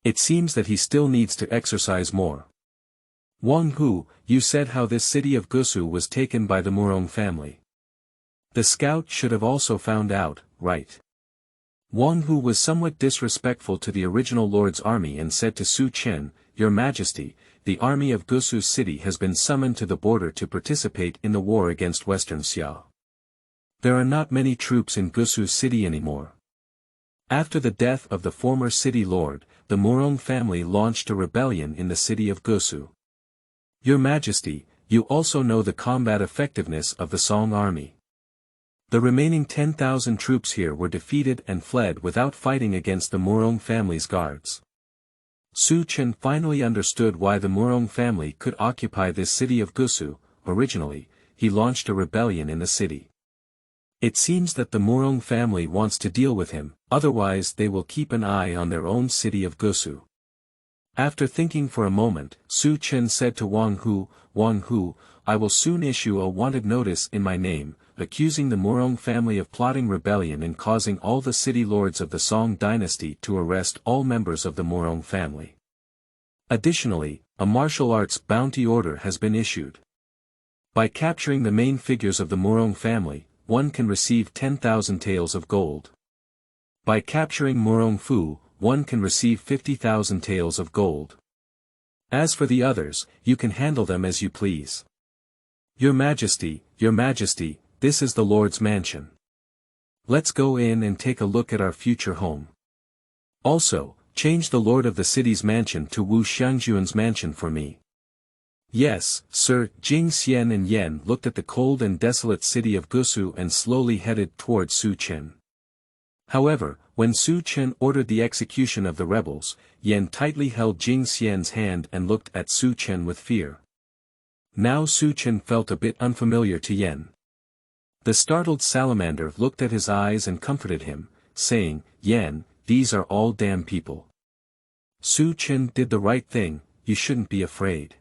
It seems that he still needs to exercise more. Zongwu, you said how this city of Gusu was taken by the Murong family. The scout should have also found out, right? Zongwu was somewhat disrespectful to the original lord's army and said to Su Chen, Your Majesty, the army of Gusu city has been summoned to the border to participate in the war against Western Xia. There are not many troops in Gusu city anymore. After the death of the former city lord, the Murong family launched a rebellion in the city of Gusu. Your Majesty, you also know the combat effectiveness of the Song army. The remaining 10,000 troops here were defeated and fled without fighting against the Murong family's guards. Su Chen finally understood why the Murong family could occupy this city of Gusu. Originally, he launched a rebellion in the city. It seems that the Murong family wants to deal with him, otherwise they will keep an eye on their own city of Gusu. After thinking for a moment, Su Chen said to Zongwu, I will soon issue a wanted notice in my name, accusing the Murong family of plotting rebellion and causing all the city lords of the Song dynasty to arrest all members of the Murong family. Additionally, a martial arts bounty order has been issued. By capturing the main figures of the Murong family, one can receive 10,000 taels of gold. By capturing Murong Fu, one can receive 50,000 taels of gold. As for the others, you can handle them as you please. Your Majesty, this is the Lord's mansion. Let's go in and take a look at our future home. Also, change the Lord of the city's mansion to Wu Xiangjun's mansion for me. Yes, sir. Jing Xian and Yan looked at the cold and desolate city of Gusu and slowly headed towards Su Chen. However, when Su Chen ordered the execution of the rebels, Yan tightly held Jing Xian's hand and looked at Su Chen with fear. Now Su Chen felt a bit unfamiliar to Yan. The startled salamander looked at his eyes and comforted him, saying, Yan, these are all damn people. Su Chen did the right thing, you shouldn't be afraid.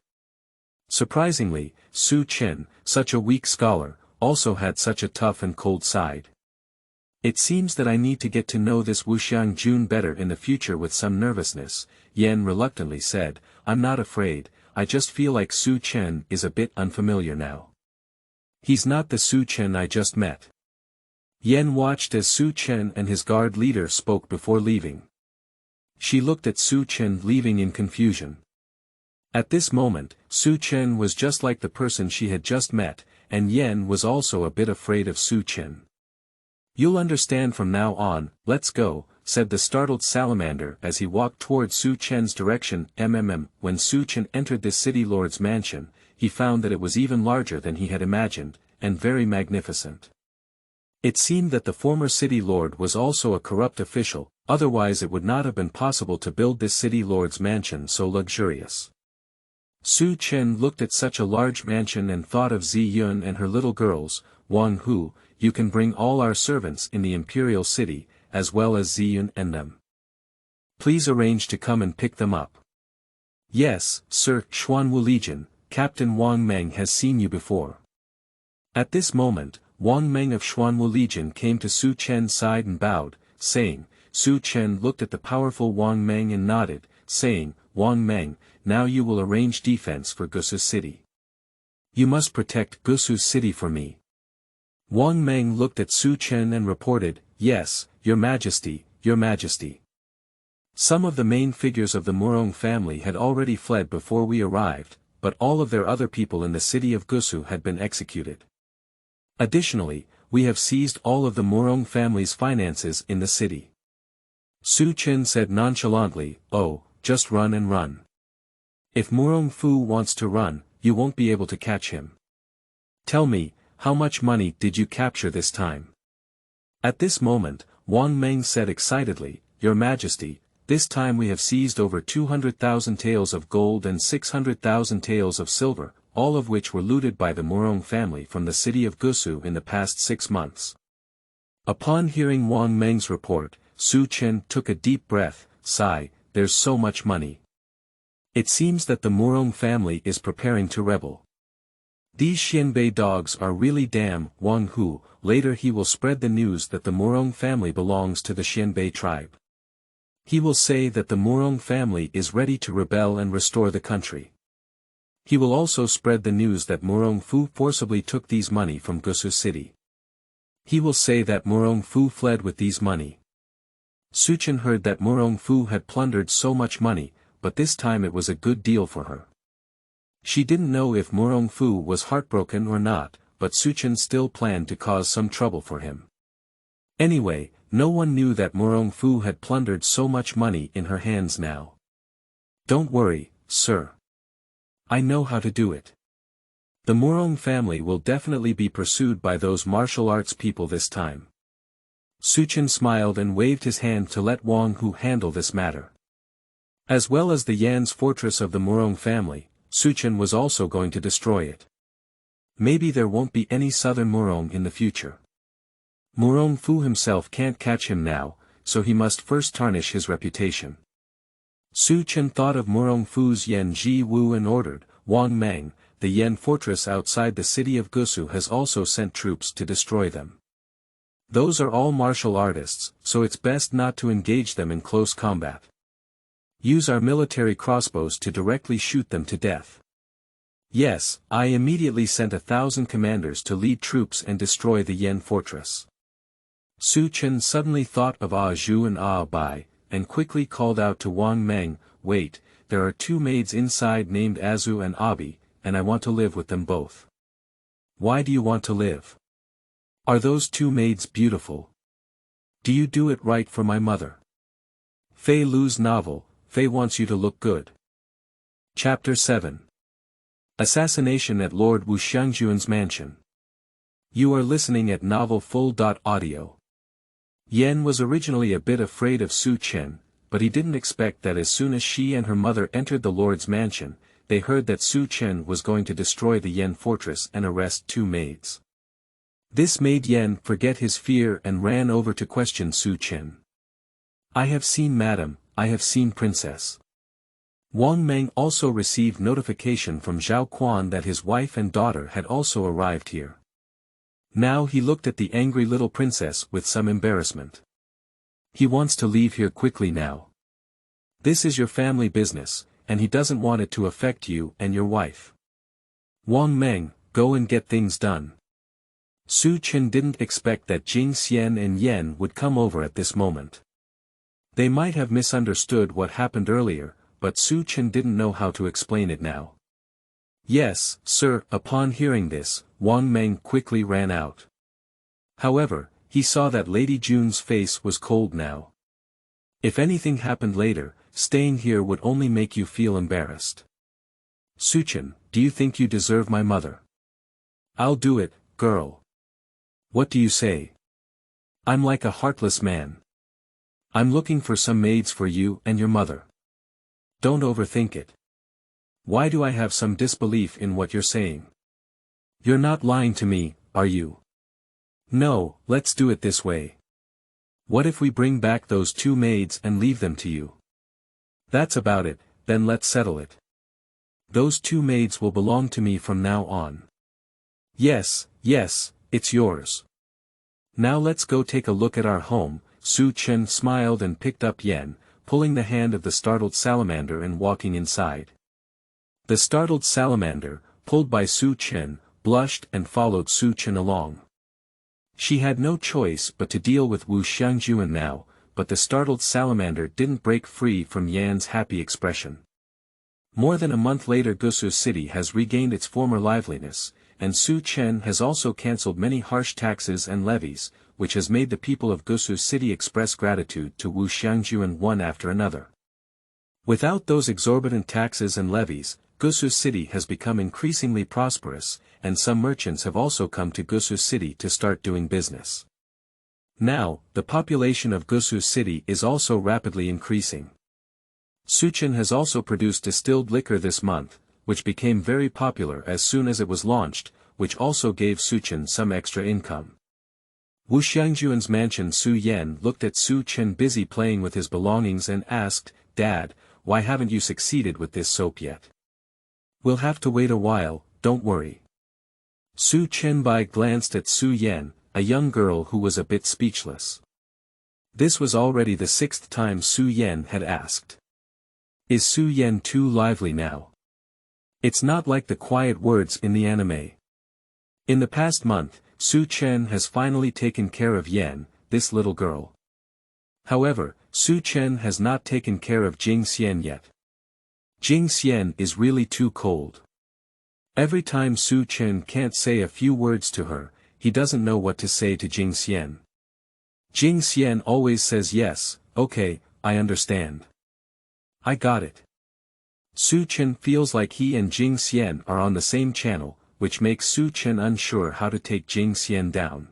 Surprisingly, Su Chen, such a weak scholar, also had such a tough and cold side. It seems that I need to get to know this Wu Xiangjun better in the future with some nervousness, Yan reluctantly said, I'm not afraid, I just feel like Su Chen is a bit unfamiliar now. He's not the Su Chen I just met. Yan watched as Su Chen and his guard leader spoke before leaving. She looked at Su Chen leaving in confusion. At this moment, Su Chen was just like the person she had just met, and Yan was also a bit afraid of Su Chen. You'll understand from now on, let's go, said the startled salamander as he walked towards Su Chen's direction. When Su Chen entered this city lord's mansion, he found that it was even larger than he had imagined, and very magnificent. It seemed that the former city lord was also a corrupt official, otherwise it would not have been possible to build this city lord's mansion so luxurious. Su Chen looked at such a large mansion and thought of Ziyun and her little girls. Zongwu, you can bring all our servants in the imperial city, as well as Ziyun and them. Please arrange to come and pick them up. Yes, sir. Xuanwu Legion, Captain Wang Meng has seen you before. At this moment, Wang Meng of Xuanwu Legion came to Su Chen's side and bowed, saying, Su Chen looked at the powerful Wang Meng and nodded, saying, Wang Meng, now you will arrange defense for Gusu city. You must protect Gusu city for me. Wang Meng looked at Su Chen and reported, Yes, Your Majesty, Your Majesty. Some of the main figures of the Murong family had already fled before we arrived, but all of their other people in the city of Gusu had been executed. Additionally, we have seized all of the Murong family's finances in the city. Su Chen said nonchalantly, Oh, just run and run. If Murong Fu wants to run, you won't be able to catch him. Tell me, how much money did you capture this time? At this moment, Wang Meng said excitedly, Your Majesty, this time we have seized over 200,000 taels of gold and 600,000 taels of silver, all of which were looted by the Murong family from the city of Gusu in the past 6 months. Upon hearing Wang Meng's report, Su Chen took a deep breath, sigh, there's so much money. It seems that the Murong family is preparing to rebel. These Xianbei dogs are really damn. Zongwu, later he will spread the news that the Murong family belongs to the Xianbei tribe. He will say that the Murong family is ready to rebel and restore the country. He will also spread the news that Murong forcibly took these money from Gusu city. He will say that Murong fled with these money. Su Chen heard that Murong had plundered so much money, but this time it was a good deal for her. She didn't know if Murong was heartbroken or not, but Su Chen still planned to cause some trouble for him. Anyway, no one knew that Murong had plundered so much money in her hands now. Don't worry, sir. I know how to do it. The Murong family will definitely be pursued by those martial arts people this time. Su Chen smiled and waved his hand to let Wang Hu handle this matter. As well as the Yan's fortress of the Murong family, Su Chen was also going to destroy it. Maybe there won't be any southern Murong in the future. Murong himself can't catch him now, so he must first tarnish his reputation. Su Chen thought of Murong Yan Ji Wu and ordered, Wang Mang, the Yan fortress outside the city of Gusu has also sent troops to destroy them. Those are all martial artists, so it's best not to engage them in close combat. Use our military crossbows to directly shoot them to death. Yes, I immediately sent 1,000 commanders to lead troops and destroy the Yan fortress. Su Chen suddenly thought of Azhu and Bai, and quickly called out to Wang Meng, wait, there are 2 maids inside named Azhu and Abi, and I want to live with them both. Why do you want to live? Are those 2 maids beautiful? Do you do it right for my mother? Feilu's novel, Fei Wants You to Look Good. Chapter 7. Assassination at Lord Wu Xiangjun's mansion. You are listening at novel.Audio. Yan was originally a bit afraid of Su Chen, but he didn't expect that as soon as she and her mother entered the Lord's mansion, they heard that Su Chen was going to destroy the Yan fortress and arrest 2 maids. This made Yan forget his fear and ran over to question Su Chen. I have seen madam, I have seen princess. Wang Meng also received notification from Zhao Quan that his wife and daughter had also arrived here. Now he looked at the angry little princess with some embarrassment. He wants to leave here quickly now. This is your family business, and he doesn't want it to affect you and your wife. Wang Meng, go and get things done. Su Chen didn't expect that Jing Xian and Yan would come over at this moment. They might have misunderstood what happened earlier, but Su Chen didn't know how to explain it now. Yes, sir. Upon hearing this, Wang Meng quickly ran out. However, he saw that Lady Jun's face was cold now. If anything happened later, staying here would only make you feel embarrassed. Su Chen, do you think you deserve my mother? I'll do it, girl. What do you say? I'm like a heartless man. I'm looking for some maids for you and your mother. Don't overthink it. Why do I have some disbelief in what you're saying? You're not lying to me, are you? No, let's do it this way. What if we bring back those 2 maids and leave them to you? That's about it, then let's settle it. Those 2 maids will belong to me from now on. Yes, it's yours. Now let's go take a look at our home. Su Chen smiled and picked up Yan, pulling the hand of the startled salamander and walking inside. The startled salamander, pulled by Su Chen, blushed and followed Su Chen along. She had no choice but to deal with Wu Xiangjun now, but the startled salamander didn't break free from Yan's happy expression. More than a month later Gusu city has regained its former liveliness, and Su Chen has also cancelled many harsh taxes and levies, which has made the people of Gusu city express gratitude to Wu Xiangjun one after another. Without those exorbitant taxes and levies, Gusu city has become increasingly prosperous, and some merchants have also come to Gusu city to start doing business. Now, the population of Gusu city is also rapidly increasing. Su Chen has also produced distilled liquor this month, which became very popular as soon as it was launched, which also gave Su Chen some extra income. Wu Xiangjun's mansion Su Yan looked at Su Chen busy playing with his belongings and asked, Dad, why haven't you succeeded with this soap yet? We'll have to wait a while, don't worry. Su Chenbai glanced at Su Yan, a young girl who was a bit speechless. This was already the 6th time Su Yan had asked. Is Su Yan too lively now? It's not like the quiet words in the anime. In the past month, Su Chen has finally taken care of Yan, this little girl. However, Su Chen has not taken care of Jing Xian yet. Jing Xian is really too cold. Every time Su Chen can't say a few words to her, he doesn't know what to say to Jing Xian. Jing Xian always says yes, okay, I understand. I got it. Su Chen feels like he and Jing Xian are on the same channel, which makes Su Chen unsure how to take Jing Xian down.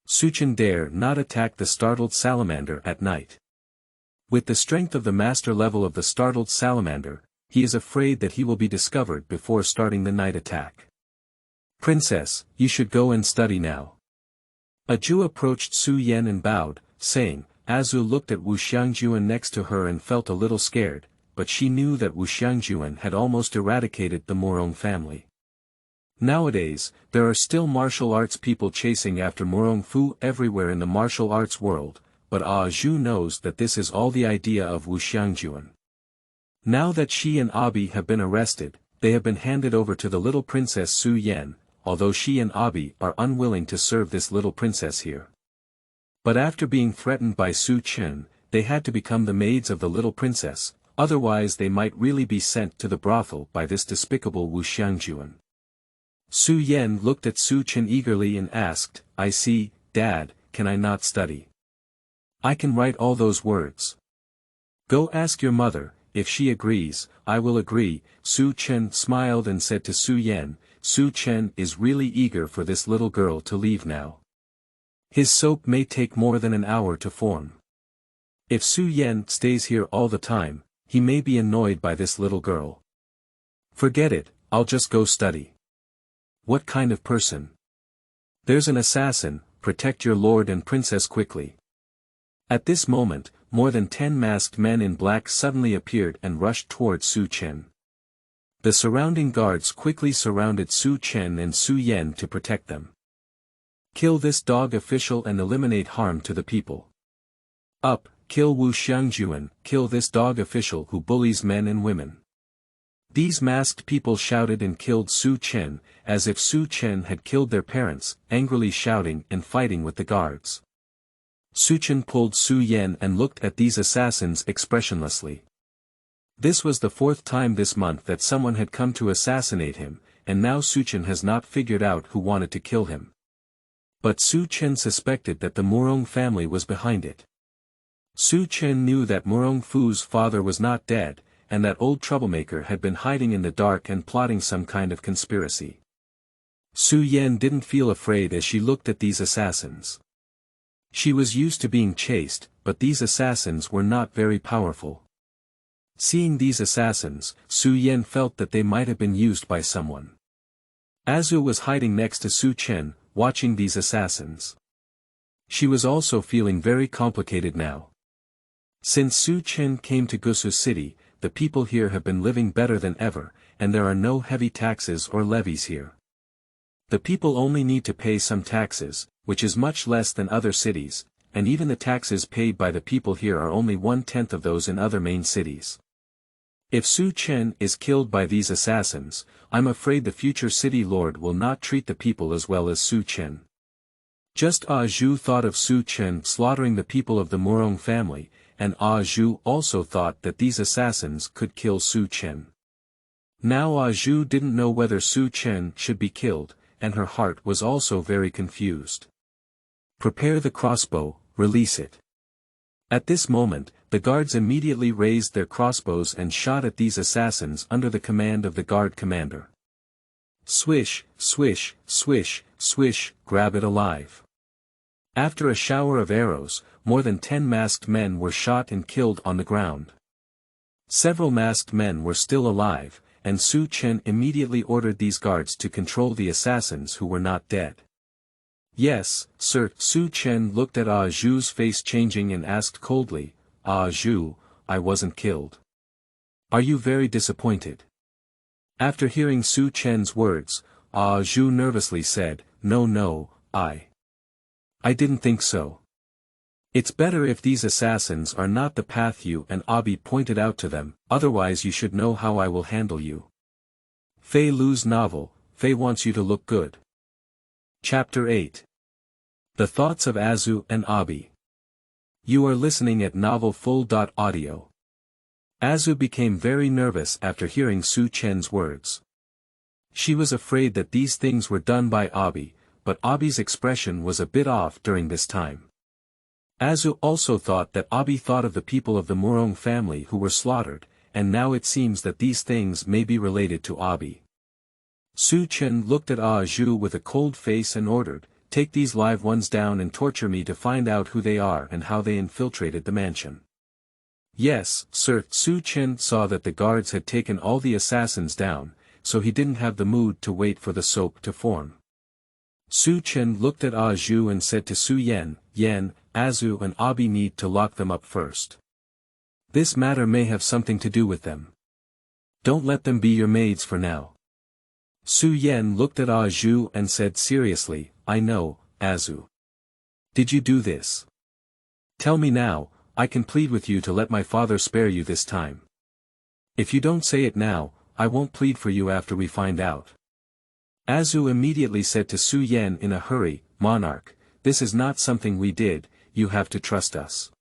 Su Chen dare not attack the startled salamander at night. With the strength of the master level of the startled salamander, he is afraid that he will be discovered before starting the night attack. Princess, you should go and study now. Azhu approached Su Yan and bowed, saying, Azhu looked at Wu Xiangjun next to her and felt a little scared, but she knew that Wu Xiangjun had almost eradicated the Murong family. Nowadays, there are still martial arts people chasing after Murong Fu everywhere in the martial arts world, but Azhu knows that this is all the idea of Wu Xiangjun. Now that she and Abi have been arrested, they have been handed over to the little princess Su Yan, although she and Abi are unwilling to serve this little princess here. But after being threatened by Su Chen, they had to become the maids of the little princess, otherwise they might really be sent to the brothel by this despicable Wu Xiangjun. Su Yan looked at Su Chen eagerly and asked, I see, Dad, can I not study? I can write all those words. Go ask your mother, if she agrees, I will agree. Su Chen smiled and said to Su Yan, Su Chen is really eager for this little girl to leave now. His soap may take more than an hour to form. If Su Yan stays here all the time, he may be annoyed by this little girl. Forget it, I'll just go study. What kind of person? There's an assassin, protect your lord and princess quickly. At this moment, more than 10 masked men in black suddenly appeared and rushed towards Su Chen. The surrounding guards quickly surrounded Su Chen and Su Yan to protect them. Kill this dog official and eliminate harm to the people. Up, kill Wu Xiangjun, kill this dog official who bullies men and women. These masked people shouted and killed Su Chen, as if Su Chen had killed their parents, angrily shouting and fighting with the guards. Su Chen pulled Su Yan and looked at these assassins expressionlessly. This was the 4th time this month that someone had come to assassinate him, and now Su Chen has not figured out who wanted to kill him. But Su Chen suspected that the Murong family was behind it. Su Chen knew that Murong Fu's father was not dead, and that old troublemaker had been hiding in the dark and plotting some kind of conspiracy. Su Yan didn't feel afraid as she looked at these assassins. She was used to being chased, but these assassins were not very powerful. Seeing these assassins, Su Yan felt that they might have been used by someone. Azhu was hiding next to Su Chen, watching these assassins. She was also feeling very complicated now. Since Su Chen came to Gusu city, the people here have been living better than ever, and there are no heavy taxes or levies here. The people only need to pay some taxes, which is much less than other cities, and even the taxes paid by the people here are only 1/10 of those in other main cities. If Su Chen is killed by these assassins, I'm afraid the future city lord will not treat the people as well as Su Chen. Just Azhu thought of Su Chen slaughtering the people of the Murong family, and Azhu also thought that these assassins could kill Su Chen. Now Azhu didn't know whether Su Chen should be killed, and her heart was also very confused. Prepare the crossbow, release it. At this moment, the guards immediately raised their crossbows and shot at these assassins under the command of the guard commander. Swish, swish, swish, swish, grab it alive. After a shower of arrows, more than 10 masked men were shot and killed on the ground. Several masked men were still alive, and Su Chen immediately ordered these guards to control the assassins who were not dead. Yes, sir. Su Chen looked at Azhu's face changing and asked coldly, Azhu, I wasn't killed. Are you very disappointed? After hearing Su Chen's words, Azhu nervously said, No, I didn't think so. It's better if these assassins are not the path you and Abi pointed out to them, otherwise you should know how I will handle you. Feilu's novel, Fei Wants You to Look Good. Chapter 8. The Thoughts of Azhu and Abi. You are listening at novelfull.audio. Azhu became very nervous after hearing Su Chen's words. She was afraid that these things were done by Abi, but Abi's expression was a bit off during this time. Azhu also thought that Abi thought of the people of the Murong family who were slaughtered, and now it seems that these things may be related to Abi. Su Chen looked at Azhu with a cold face and ordered, "Take these live ones down and torture me to find out who they are and how they infiltrated the mansion." Yes, sir. Su Chen saw that the guards had taken all the assassins down, so he didn't have the mood to wait for the soap to form. Su Chen looked at Azhu and said to Su Yen, Azhu and Abi need to lock them up first. This matter may have something to do with them. Don't let them be your maids for now. Su Yen looked at Azhu and said seriously, "I know, Azhu. Did you do this? Tell me now, I can plead with you to let my father spare you this time. If you don't say it now, I won't plead for you after we find out." Azhu immediately said to Su Yen in a hurry, "Monarch, this is not something we did, you have to trust us."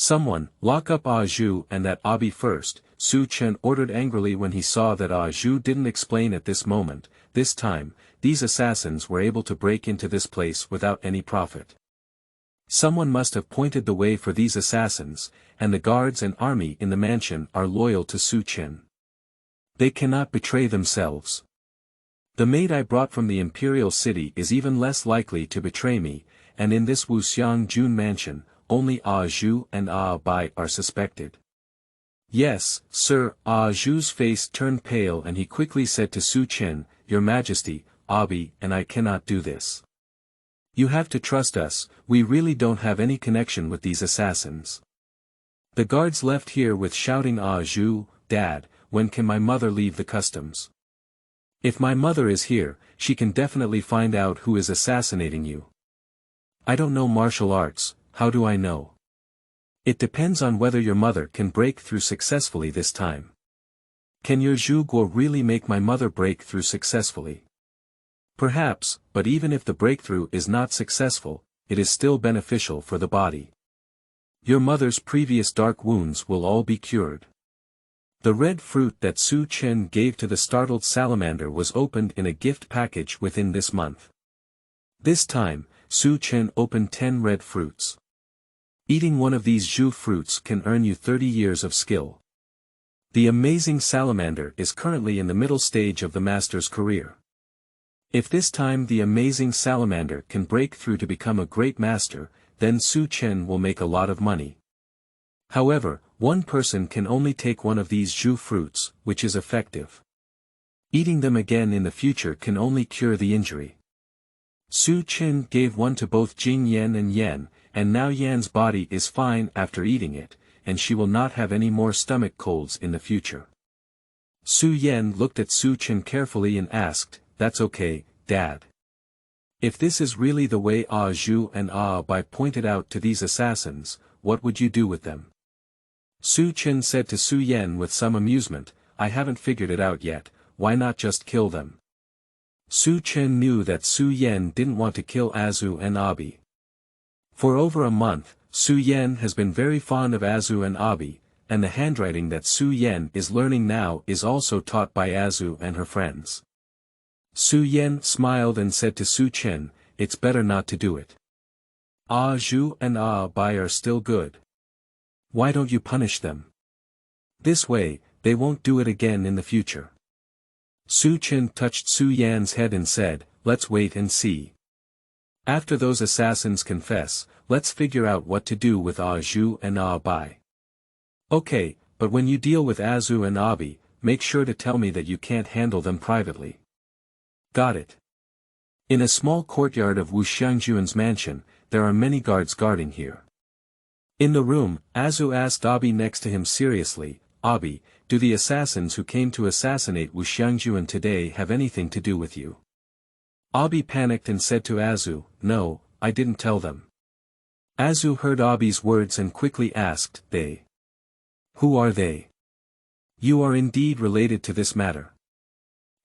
"Someone, lock up Azhu and that Abi first," Su Chen ordered angrily when he saw that Azhu didn't explain at this moment. This time, these assassins were able to break into this place without any profit. Someone must have pointed the way for these assassins, and the guards and army in the mansion are loyal to Su Chen. They cannot betray themselves. The maid I brought from the imperial city is even less likely to betray me, and in this Wu Xiangjun mansion, only Azhu and Abi are suspected. "Yes, sir." Azhu's face turned pale and he quickly said to Su Chen, "Your Majesty, Abi and I cannot do this. You have to trust us, we really don't have any connection with these assassins." The guards left here with shouting Azhu, "Dad, when can my mother leave the customs? If my mother is here, she can definitely find out who is assassinating you." "I don't know martial arts, how do I know?" "It depends on whether your mother can break through successfully this time." "Can your Zhuguo really make my mother break through successfully?" "Perhaps, but even if the breakthrough is not successful, it is still beneficial for the body. Your mother's previous dark wounds will all be cured." The red fruit that Su Chen gave to the startled salamander was opened in a gift package within this month. This time, Su Chen opened 10 red fruits. Eating one of these Zhu fruits can earn you 30 years of skill. The amazing salamander is currently in the middle stage of the master's career. If this time the amazing salamander can break through to become a great master, then Su Chen will make a lot of money. However, one person can only take one of these Zhu fruits, which is effective. Eating them again in the future can only cure the injury. Su Chen gave one to both Jing Yan and Yan, and now Yan's body is fine after eating it, and she will not have any more stomach colds in the future. Su Yan looked at Su Chen carefully and asked, "That's okay, Dad. If this is really the way Azhu and Abi pointed out to these assassins, what would you do with them?" Su Chen said to Su Yan with some amusement, "I haven't figured it out yet, why not just kill them?" Su Chen knew that Su Yan didn't want to kill Azhu and Abi. For over a month, Su Yan has been very fond of Azhu and Abi, and the handwriting that Su Yan is learning now is also taught by Azhu and her friends. Su Yan smiled and said to Su Chen, "It's better not to do it. Azhu and Abi are still good. Why don't you punish them? This way, they won't do it again in the future." Su Chen touched Su Yan's head and said, "Let's wait and see. After those assassins confess, let's figure out what to do with Azhu and Abi." "Okay, but when you deal with Azhu and Abi, make sure to tell me that you can't handle them privately." "Got it." In a small courtyard of Wu Xiangjun's mansion, there are many guards guarding here. In the room, Azhu asked Abi next to him seriously, "Abi, do the assassins who came to assassinate Wu Xiangjun today have anything to do with you?" Abi panicked and said to Azhu, "No, I didn't tell them." Azhu heard Abi's words and quickly asked, "They? Who are they? You are indeed related to this matter."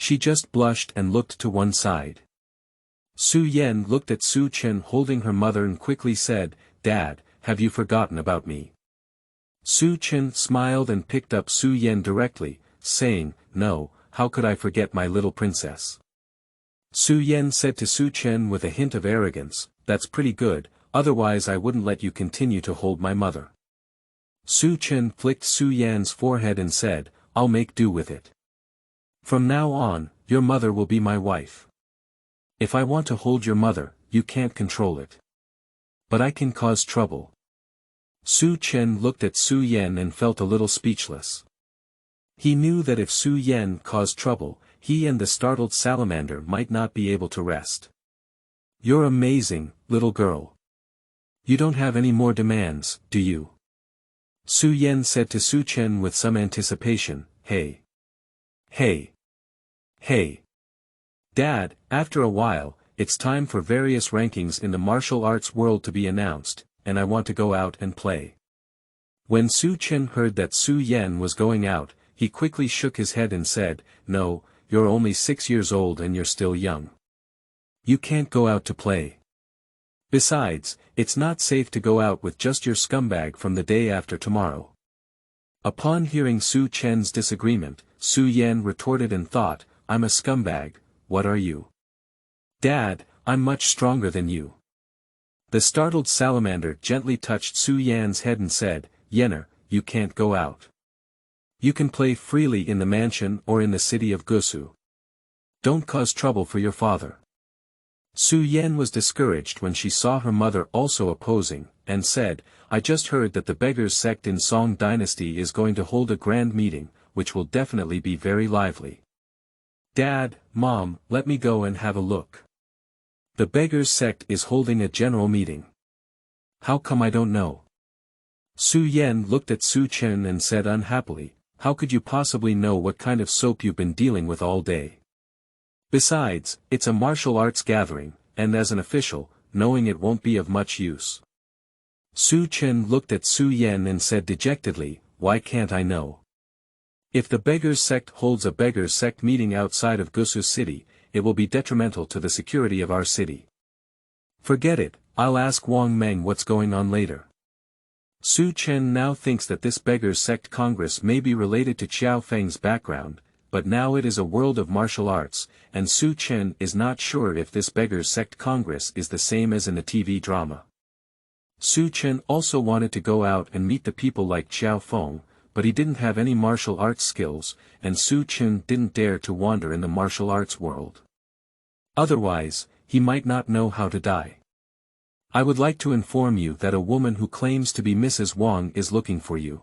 She just blushed and looked to one side. Su Yan looked at Su Chen holding her mother and quickly said, "Dad, have you forgotten about me?" Su Chen smiled and picked up Su Yan directly, saying, "No, how could I forget my little princess?" Su Yan said to Su Chen with a hint of arrogance, "That's pretty good, otherwise I wouldn't let you continue to hold my mother." Su Chen flicked Su Yan's forehead and said, "I'll make do with it. From now on, your mother will be my wife. If I want to hold your mother, you can't control it. But I can cause trouble." Su Chen looked at Su Yan and felt a little speechless. He knew that if Su Yan caused trouble, he and the startled salamander might not be able to rest. "You're amazing, little girl. You don't have any more demands, do you?" Su Yan said to Su Chen with some anticipation, "Hey. Hey. Hey. Dad, after a while, it's time for various rankings in the martial arts world to be announced, and I want to go out and play." When Su Chen heard that Su Yan was going out, he quickly shook his head and said, "No, you're only 6 years old and you're still young. You can't go out to play. Besides, it's not safe to go out with just your scumbag from the day after tomorrow." Upon hearing Su Chen's disagreement, Su Yan retorted and thought, "I'm a scumbag, what are you?" "Dad, I'm much stronger than you." The startled salamander gently touched Su Yan's head and said, "Yenner, you can't go out. You can play freely in the mansion or in the city of Gusu. Don't cause trouble for your father." Su Yan was discouraged when she saw her mother also opposing, and said, "I just heard that the beggars sect in Song dynasty is going to hold a grand meeting, which will definitely be very lively. Dad, Mom, let me go and have a look. The beggars sect is holding a general meeting. How come I don't know?" Su Yan looked at Su Chen and said unhappily, "How could you possibly know what kind of soap you've been dealing with all day? Besides, it's a martial arts gathering, and as an official, knowing it won't be of much use." Su Chen looked at Su Yan and said dejectedly, "Why can't I know? If the beggars sect holds a beggars sect meeting outside of Gusu city, it will be detrimental to the security of our city. Forget it, I'll ask Wang Meng what's going on later." Su Chen now thinks that this beggars sect congress may be related to Qiao Feng's background, but now it is a world of martial arts, and Su Chen is not sure if this beggars sect congress is the same as in a TV drama. Su Chen also wanted to go out and meet the people like Qiao Feng, but he didn't have any martial arts skills, and Su Chen didn't dare to wander in the martial arts world. Otherwise, he might not know how to die. "I would like to inform you that a woman who claims to be Mrs. Wang is looking for you."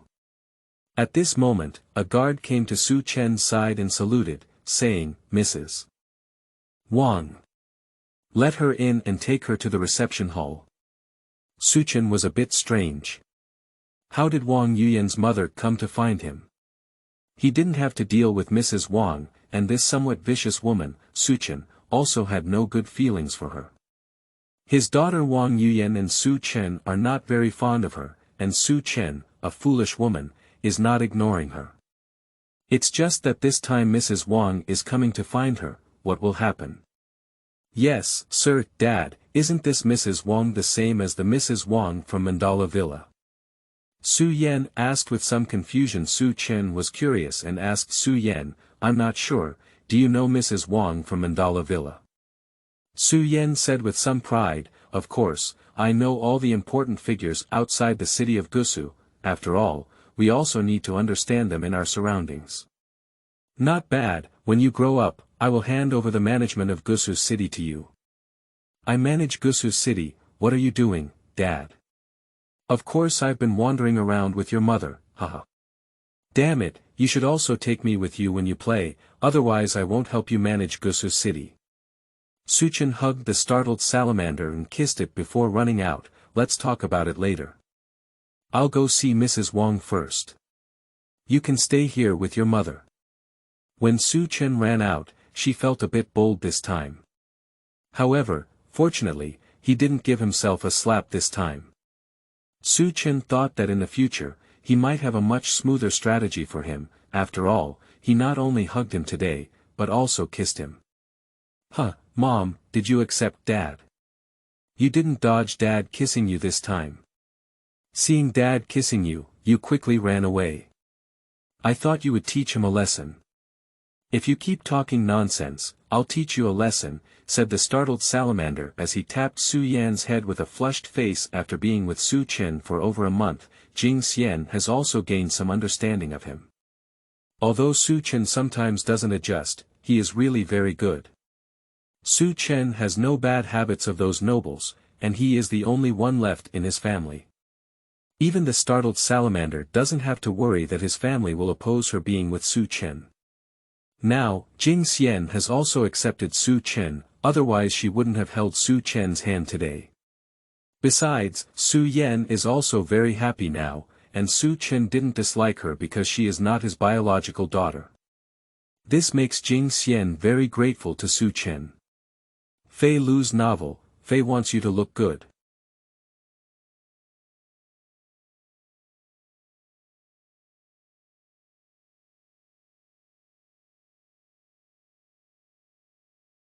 At this moment, a guard came to Su Chen's side and saluted, saying, "Mrs. Wang. Let her in and take her to the reception hall." Su Chen was a bit strange. How did Wang Yuyan's mother come to find him? He didn't have to deal with Mrs. Wang, and this somewhat vicious woman, Su Chen, also had no good feelings for her. His daughter Wang Yuyan and Su Chen are not very fond of her, and Su Chen, a foolish woman, is not ignoring her. It's just that this time Mrs. Wang is coming to find her. What will happen? "Yes, sir, Dad, isn't this Mrs. Wang the same as the Mrs. Wang from Mandala Villa?" Su Yan asked with some confusion. Su Chen was curious and asked Su Yan, "I'm not sure, do you know Mrs. Wang from Mandala Villa?" Su Yan said with some pride, "Of course, I know all the important figures outside the city of Gusu. After all, we also need to understand them in our surroundings." "Not bad, when you grow up, I will hand over the management of Gusu city to you." "I manage Gusu city, what are you doing, Dad?" "Of course I've been wandering around with your mother, haha." "Damn it, you should also take me with you when you play, otherwise I won't help you manage Gusu city." Su Chen hugged the startled salamander and kissed it before running out. "Let's talk about it later. I'll go see Mrs. Wang first. You can stay here with your mother." When Su Chen ran out, she felt a bit bold this time. However, fortunately, he didn't give himself a slap this time. Su Chen thought that in the future, he might have a much smoother strategy for him. After all, he not only hugged him today, but also kissed him. Huh, Mom, did you accept Dad? You didn't dodge Dad kissing you this time. Seeing Dad kissing you, you quickly ran away. I thought you would teach him a lesson. If you keep talking nonsense, I'll teach you a lesson, said the startled salamander as he tapped Su Yan's head with a flushed face. After being with Su Chen for over a month, Jing Xian has also gained some understanding of him. Although Su Chen sometimes doesn't adjust, he is really very good. Su Chen has no bad habits of those nobles, and he is the only one left in his family. Even the startled salamander doesn't have to worry that his family will oppose her being with Su Chen. Now, Jing Xian has also accepted Su Chen, otherwise she wouldn't have held Su Chen's hand today. Besides, Su Yan is also very happy now, and Su Chen didn't dislike her because she is not his biological daughter. This makes Jing Xian very grateful to Su Chen. Feilu's novel, Fei Wants You to Look Good.